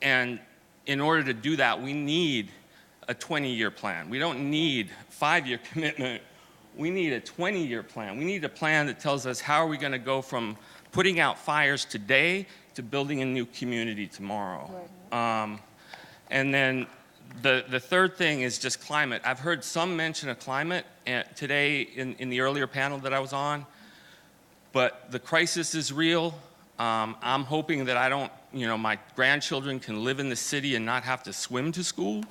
And in order to do that, we need a 20-year plan. We don't need a 5-year commitment. We need a 20-year plan. We need a plan that tells us how are we going to go from putting out fires today to building a new community tomorrow. And then the third thing is just climate. I've heard some mention of climate today in the earlier panel that I was on, but the crisis is real. I'm hoping that I don't, my grandchildren can live in the city and not have to swim to school.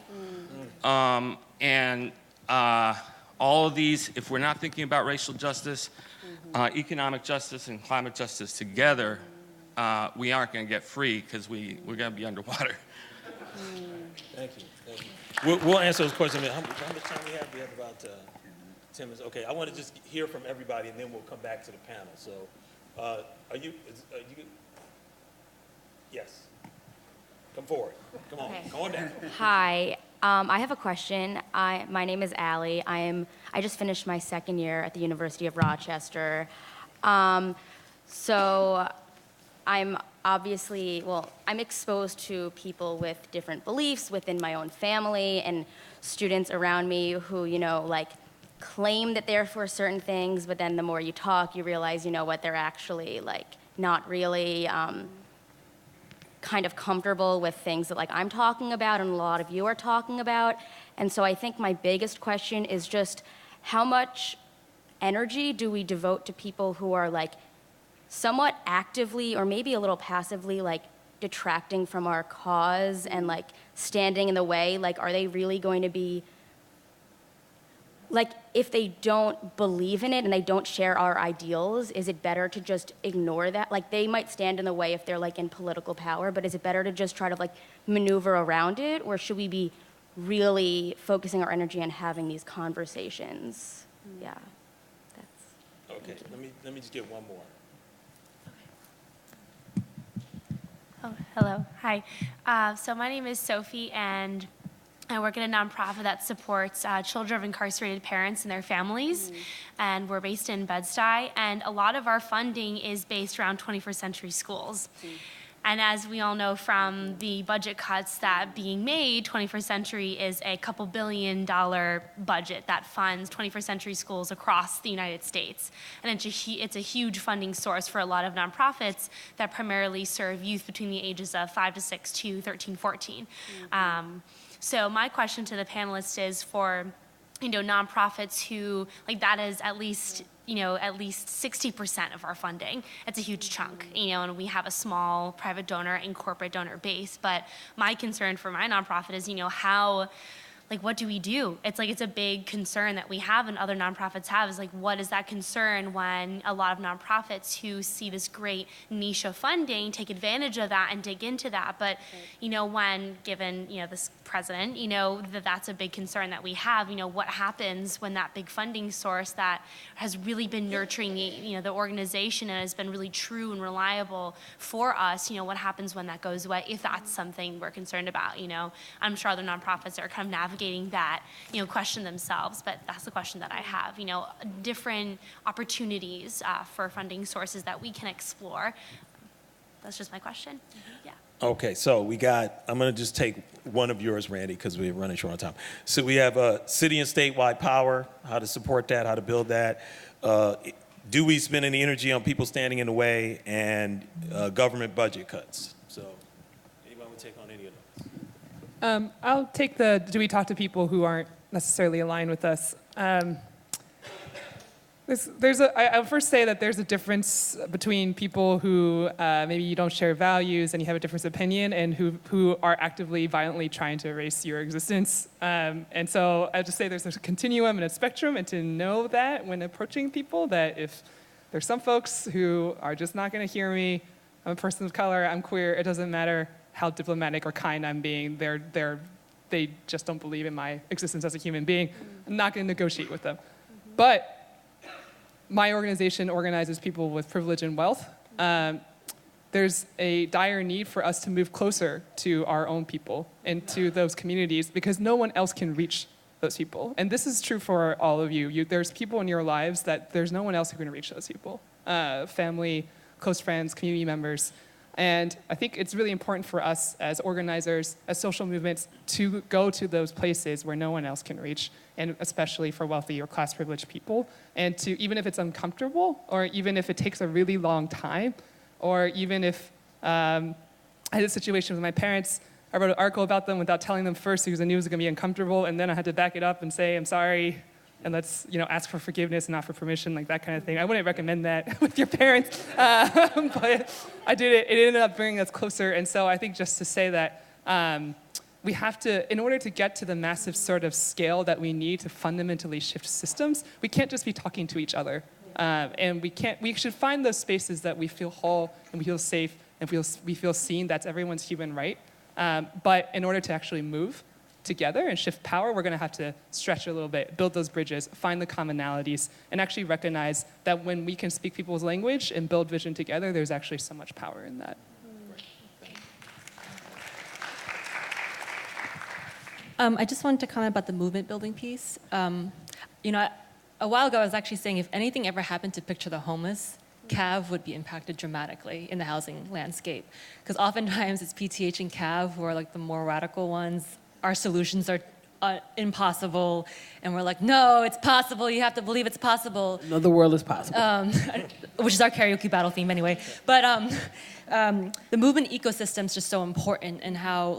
All of these, if we're not thinking about racial justice, economic justice, and climate justice together, we aren't going to get free because we're going to be underwater. Thank you. Thank you. We'll answer those questions. How much time we have? We have about 10 minutes. Okay, I want to just hear from everybody, and then we'll come back to the panel. So, are you yes. Come forward. Come on. Okay. Come on down. Hi. I have a question. My name is Allie. I just finished my second year at the University of Rochester. So I'm obviously, I'm exposed to people with different beliefs within my own family and students around me who, claim that they're for certain things, but then the more you talk, you realize, what they're actually, not really kind of comfortable with things that I'm talking about and a lot of you are talking about. And so I think my biggest question is just how much energy do we devote to people who are somewhat actively or maybe a little passively detracting from our cause and standing in the way? Are they really going to be if they don't believe in it and they don't share our ideals, is it better to just ignore that? They might stand in the way if they're in political power, but is it better to just try to maneuver around it, or should we be really focusing our energy on having these conversations? Yeah, that's. Okay, let me just get one more. Oh, hello, hi. So my name is Sophie, and I work at a nonprofit that supports children of incarcerated parents and their families, and we're based in Bed-Stuy, and a lot of our funding is based around 21st century schools. And as we all know from the budget cuts that being made, 21st Century is a couple $2 billion budget that funds 21st century schools across the United States. And it's a huge funding source for a lot of nonprofits that primarily serve youth between the ages of 5 to 6 to 13, 14. So my question to the panelists is for, nonprofits who, that is at least 60% of our funding. It's a huge chunk, and we have a small private donor and corporate donor base. But my concern for my nonprofit is, how, what do we do? It's a big concern that we have and other nonprofits have is what is that concern when a lot of nonprofits who see this great niche of funding take advantage of that and dig into that. But, when given, this president, that's a big concern that we have. What happens when that big funding source that has really been nurturing the organization and has been really true and reliable for us, what happens when that goes away, if that's something we're concerned about. I'm sure other nonprofits are kind of navigating that, question themselves, but that's the question that I have. Different opportunities for funding sources that we can explore. That's just my question. Yeah. Okay, so I'm going to just take one of yours, Randy, because we're running short on time. So we have city and statewide power, how to support that, how to build that. Do we spend any energy on people standing in the way, and government budget cuts? So anyone would take on any of those? I'll take do we talk to people who aren't necessarily aligned with us? I'll first say that there's a difference between people who maybe you don't share values and you have a different opinion, and who are actively, violently trying to erase your existence. And so I'll just say there's a continuum and a spectrum, and to know that when approaching people, that if there's some folks who are just not going to hear me, I'm a person of color, I'm queer, it doesn't matter how diplomatic or kind I'm being, they just don't believe in my existence as a human being. I'm not going to negotiate with them. But my organization organizes people with privilege and wealth. There's a dire need for us to move closer to our own people and to those communities, because no one else can reach those people. And this is true for all of you. There's people in your lives that there's no one else who can reach those people. Family, close friends, community members. And I think it's really important for us as organizers, as social movements, to go to those places where no one else can reach, and especially for wealthy or class privileged people, and to, even if it's uncomfortable, or even if it takes a really long time, or even if I had a situation with my parents, I wrote an article about them without telling them first because I knew it was going to be uncomfortable, and then I had to back it up and say, I'm sorry, and let's ask for forgiveness and not for permission, like that kind of thing. I wouldn't recommend that with your parents, but I did it. It ended up bringing us closer, and so I think just to say that we have to, in order to get to the massive sort of scale that we need to fundamentally shift systems, we can't just be talking to each other, and we should find those spaces that we feel whole and we feel safe and we feel seen. That's everyone's human right. But in order to actually move together and shift power, we're going to have to stretch a little bit, build those bridges, find the commonalities, and actually recognize that when we can speak people's language and build vision together, there's actually so much power in that. I just wanted to comment about the movement building piece. A while ago, I was actually saying if anything ever happened to Picture the Homeless, CAV would be impacted dramatically in the housing landscape. Because oftentimes it's PTH and CAV who are like the more radical ones. Our solutions are impossible, and we're like, no, it's possible, you have to believe it's possible. No, the world is possible. Which is our karaoke battle theme anyway. But the movement ecosystem is just so important, and how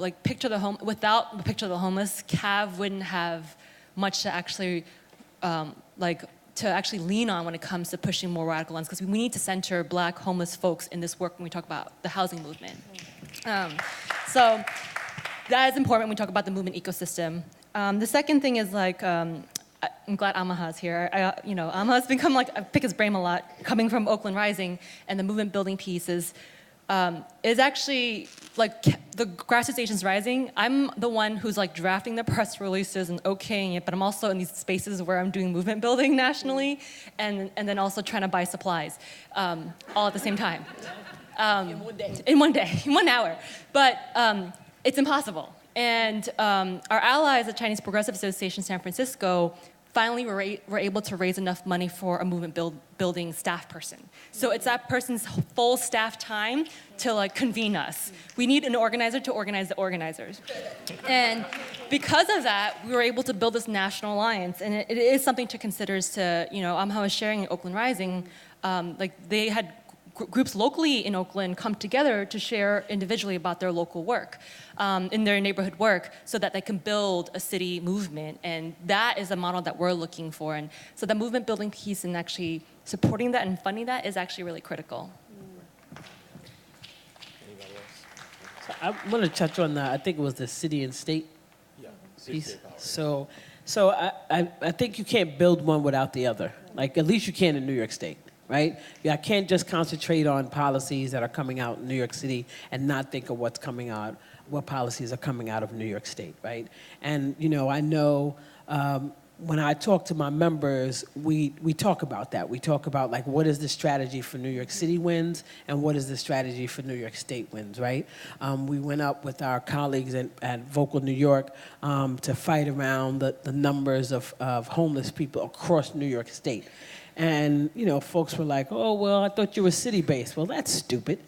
without Picture the Homeless, CAV wouldn't have much to actually lean on when it comes to pushing more radical lines, because we need to center Black homeless folks in this work when we talk about the housing movement. So that is important when we talk about the movement ecosystem. The second thing is I'm glad Amaha's here. Amaha's become I pick his brain a lot, coming from Oakland Rising, and the movement building piece is actually the grassroots Asians Rising. I'm the one who's drafting the press releases and okaying it, but I'm also in these spaces where I'm doing movement building nationally, and then also trying to buy supplies, all at the same time. In one day, in 1 hour. But it's impossible. And our allies at Chinese Progressive Association San Francisco finally were able to raise enough money for a movement building staff person. So it's that person's full staff time to convene us. We need an organizer to organize the organizers. And because of that, we were able to build this national alliance. And it is something to consider Amha was sharing in Oakland Rising, they had groups locally in Oakland come together to share individually about their local work, in their neighborhood work, so that they can build a city movement. And that is a model that we're looking for. And so the movement building piece and actually supporting that and funding that is actually really critical. So I want to touch on I think it was the city and state piece. So I think you can't build one without the other. At least you can in New York State. Right? I can't just concentrate on policies that are coming out in New York City and not think of what policies are coming out of New York State, right? And, I know when I talk to my members, we talk about that. We talk about what is the strategy for New York City wins and what is the strategy for New York State wins, right? We went up with our colleagues at Vocal New York to fight around the numbers of homeless people across New York State. And, folks were like, oh, well, I thought you were city-based. Well, that's stupid,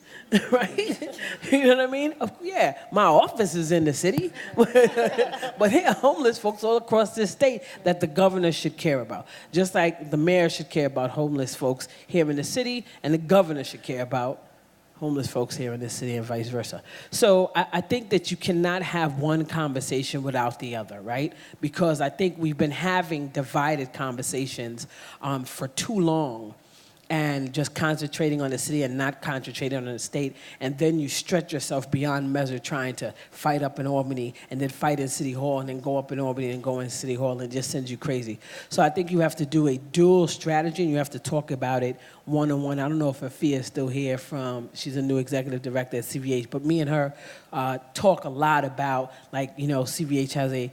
right? You know what I mean? Yeah, my office is in the city. But there are homeless folks all across this state that the governor should care about. Just like the mayor should care about homeless folks here in the city, and the governor should care about homeless folks here in this city and vice versa. So I think that you cannot have one conversation without the other, right? Because I think we've been having divided conversations for too long, and just concentrating on the city and not concentrating on the state, and then you stretch yourself beyond measure trying to fight up in Albany and then fight in City Hall and then go up in Albany and go in City Hall, and it just sends you crazy. So I think you have to do a dual strategy, and you have to talk about it one-on-one. I don't know if Afia is still here she's a new executive director at CVH, but me and her talk a lot about, CVH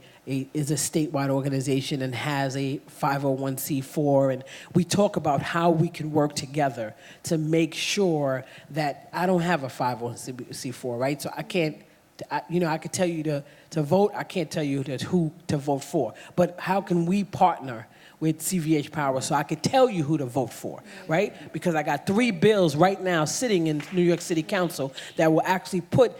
is a statewide organization and has a 501c4, and we talk about how we can work together to make sure that I don't have a 501c4, right? So I can't, I could tell you to vote, I can't tell you who to vote for, but how can we partner with CVH power, so I could tell you who to vote for, right? Because I got 3 bills right now sitting in New York City Council that will actually put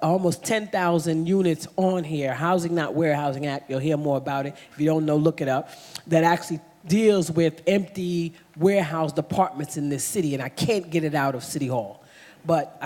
almost 10,000 units on here. Housing Not Warehousing Act, you'll hear more about it. If you don't know, look it up. That actually deals with empty warehouse departments in this city, and I can't get it out of City Hall. But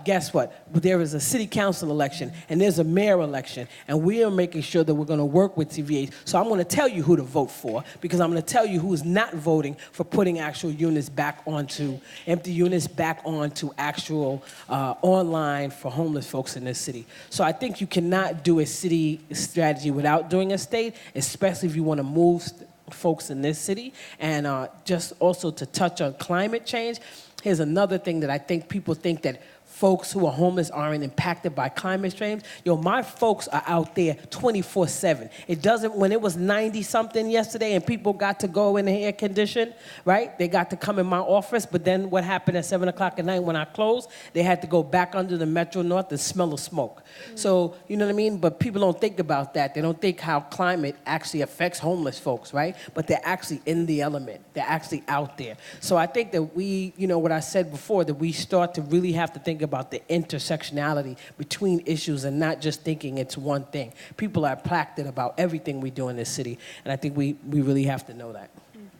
guess what? There is a city council election and there's a mayor election, and we are making sure that we're going to work with CVH. So I'm going to tell you who to vote for, because I'm going to tell you who is not voting for putting actual units back onto empty units back onto actual online for homeless folks in this city. So I think you cannot do a city strategy without doing a state, especially if you want to move folks in this city. And just also to touch on climate change. Here's another thing that I think people think that folks who are homeless aren't impacted by climate change. Yo, my folks are out there 24/7. It doesn't, when it was 90-something yesterday and people got to go in the air condition, right? They got to come in my office, but then what happened at 7 o'clock at night when I closed? They had to go back under the Metro North and smell of smoke. So, you know what I mean? But people don't think about that. They don't think how climate actually affects homeless folks, right? But they're actually in the element. They're actually out there. So I think that we, you know, what I said before, that we start to really have to think about the intersectionality between issues and not just thinking it's one thing. People are impacted about everything we do in this city, and I think we really have to know that.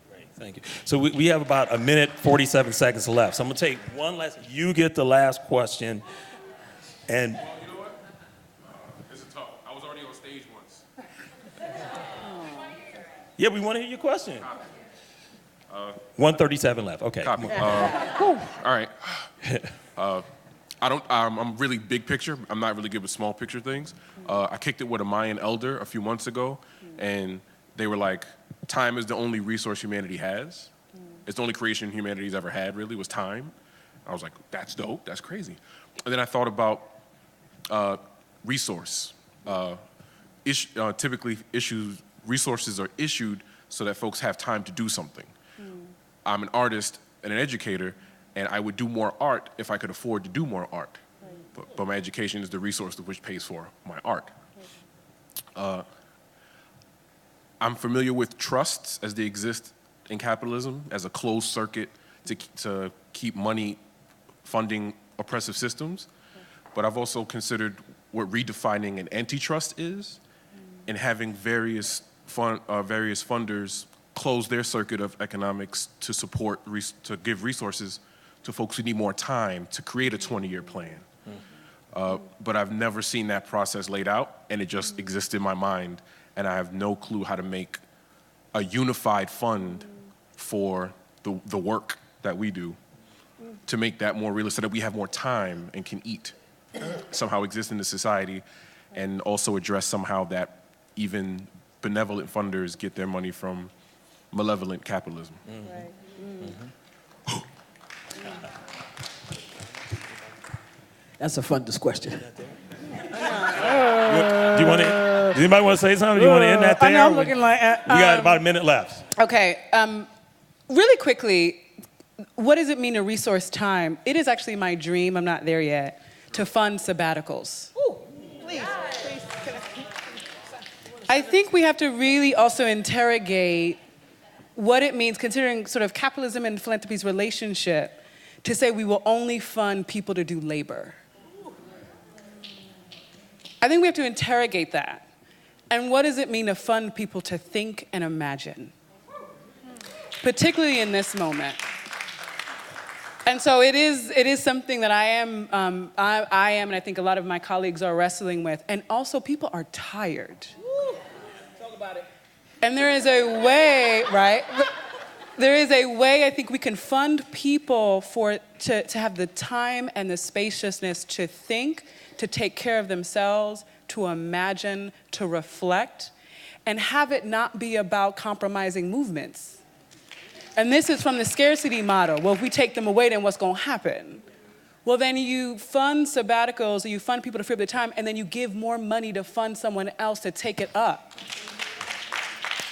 Great, thank you. So we have about 1 minute, 47 seconds left. So I'm gonna take one last, you get the last question, and You know what? This is tough. I was already on stage once. yeah, we wanna hear your question. 137 left, okay. Copy. All right. I'm really big picture. I'm not really good with small picture things. I kicked it with a Mayan elder a few months ago, and they were like, time is the only resource humanity has. It's the only creation humanity's ever had, really, was time. I was like, that's dope, that's crazy. And then I thought about resource. Typically, resources are issued so that folks have time to do something. I'm an artist and an educator, and I would do more art if I could afford to do more art. But my education is the resource which pays for my art. I'm familiar with trusts as they exist in capitalism as a closed circuit to keep money funding oppressive systems. But I've also considered what redefining an antitrust is, and having various funders close their circuit of economics to support, to give resources to folks who need more time to create a 20-year plan. But I've never seen that process laid out, and it just exists in my mind, and I have no clue how to make a unified fund for the work that we do to make that more realistic, so that we have more time and can eat, somehow exist in the society, and also address somehow that even benevolent funders get their money from malevolent capitalism. That's a funders question. Does anybody want to say something? Do you want to end that there? I know, I'm looking like... we got about 1 minute left. Okay, really quickly, what does it mean to resource time? It is actually my dream, I'm not there yet, to fund sabbaticals. Ooh, please. I think we have to really also interrogate what it means, considering sort of capitalism and philanthropy's relationship, to say we will only fund people to do labor. I think we have to interrogate that. And what does it mean to fund people to think and imagine? Particularly in this moment. And so it is something that I am, and I think a lot of my colleagues are wrestling with. And also, people are tired. Talk about it. And there is a way, right? There is a way I think we can fund people to have the time and the spaciousness to think, to take care of themselves, to imagine, to reflect, and have it not be about compromising movements. And this is from the scarcity model. Well, if we take them away, then what's going to happen? Well, then you fund sabbaticals, or you fund people to free up their time, and then you give more money to fund someone else to take it up.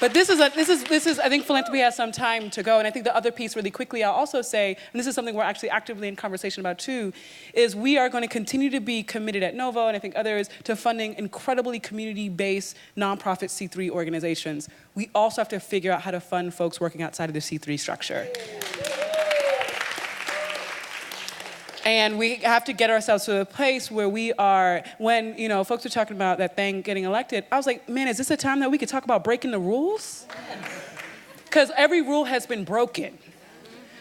But this is, I think philanthropy has some time to go. And I think the other piece really quickly, I'll also say, and this is something we're actually actively in conversation about too, is we are going to continue to be committed at Novo, and I think others, to funding incredibly community-based nonprofit C3 organizations. We also have to figure out how to fund folks working outside of the C3 structure. And we have to get ourselves to a place where we are, when, you know, folks were talking about that thing getting elected, I was like, man, is this a time that we could talk about breaking the rules? Because every rule has been broken.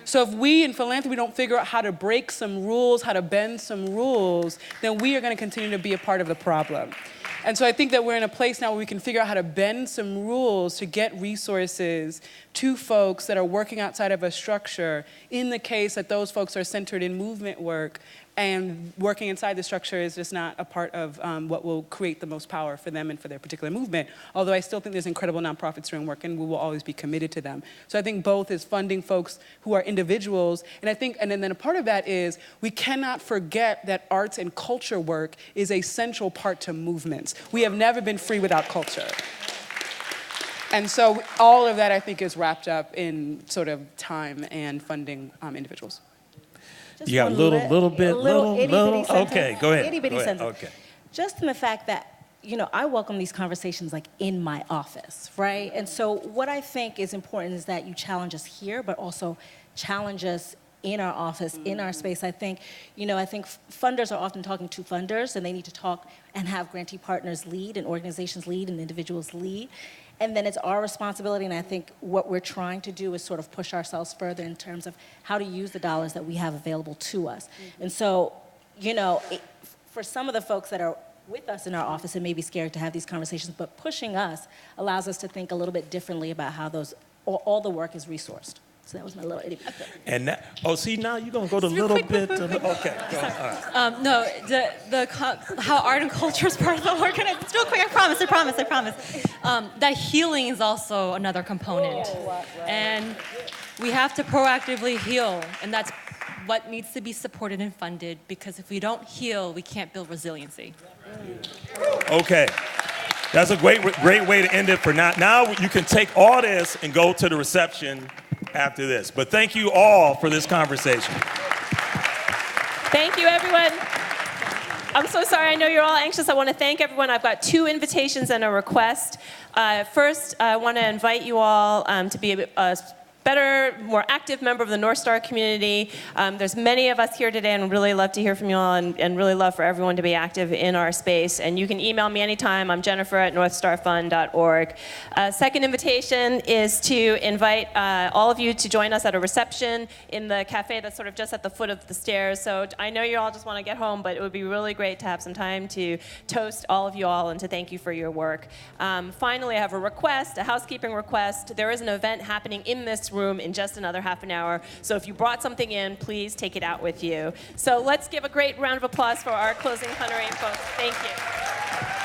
So if we in philanthropy don't figure out how to break some rules, how to bend some rules, then we are going to continue to be a part of the problem. And so I think that we're in a place now where we can figure out how to bend some rules to get resources to folks that are working outside of a structure, in the case that those folks are centered in movement work, and working inside the structure is just not a part of what will create the most power for them and for their particular movement. Although I still think there's incredible nonprofits doing work, and we will always be committed to them. So I think both is funding folks who are individuals, and I think, and then a part of that is we cannot forget that arts and culture work is a central part to movements. We have never been free without culture. And so all of that, I think, is wrapped up in sort of time and funding individuals. You got little bit. Okay, go ahead. Itty bitty Go ahead. sentence. Okay. Just in the fact that, you know, I welcome these conversations like in my office, right? And so what I think is important is that you challenge us here, but also challenge us in our office, in our space. I think, you know, I think funders are often talking to funders, and they need to talk and have grantee partners lead, and organizations lead, and individuals lead. And then it's our responsibility, and I think what we're trying to do is sort of push ourselves further in terms of how to use the dollars that we have available to us. And so, you know, for some of the folks that are with us in our office and may be scared to have these conversations, but pushing us allows us to think a little bit differently about how all the work is resourced. So that was my little itty bitty. And that, see, now you're going to go to a little bit. Okay, go on. All right. No, how art and culture is part of the organization. It's real quick, I promise. That healing is also another component. And we have to proactively heal, and that's what needs to be supported and funded, because if we don't heal, we can't build resiliency. Okay. That's a great way to end it for now. Now you can take all this and go to the reception after this. But thank you all for this conversation. Thank you, everyone. I'm so sorry. I know you're all anxious. I want to thank everyone. I've got 2 invitations and a request. First, I want to invite you all to be a better, more active member of the North Star community. There's many of us here today, and I'd really love to hear from you all, and really love for everyone to be active in our space. And you can email me anytime. I'm Jennifer@northstarfund.org. Second invitation is to invite all of you to join us at a reception in the cafe that's sort of just at the foot of the stairs. So I know you all just want to get home, but it would be really great to have some time to toast all of you all and to thank you for your work. Finally, I have a request, a housekeeping request. There is an event happening in this room in just another half an hour. So if you brought something in, please take it out with you. So let's give a great round of applause for our closing plenary folks. Thank you.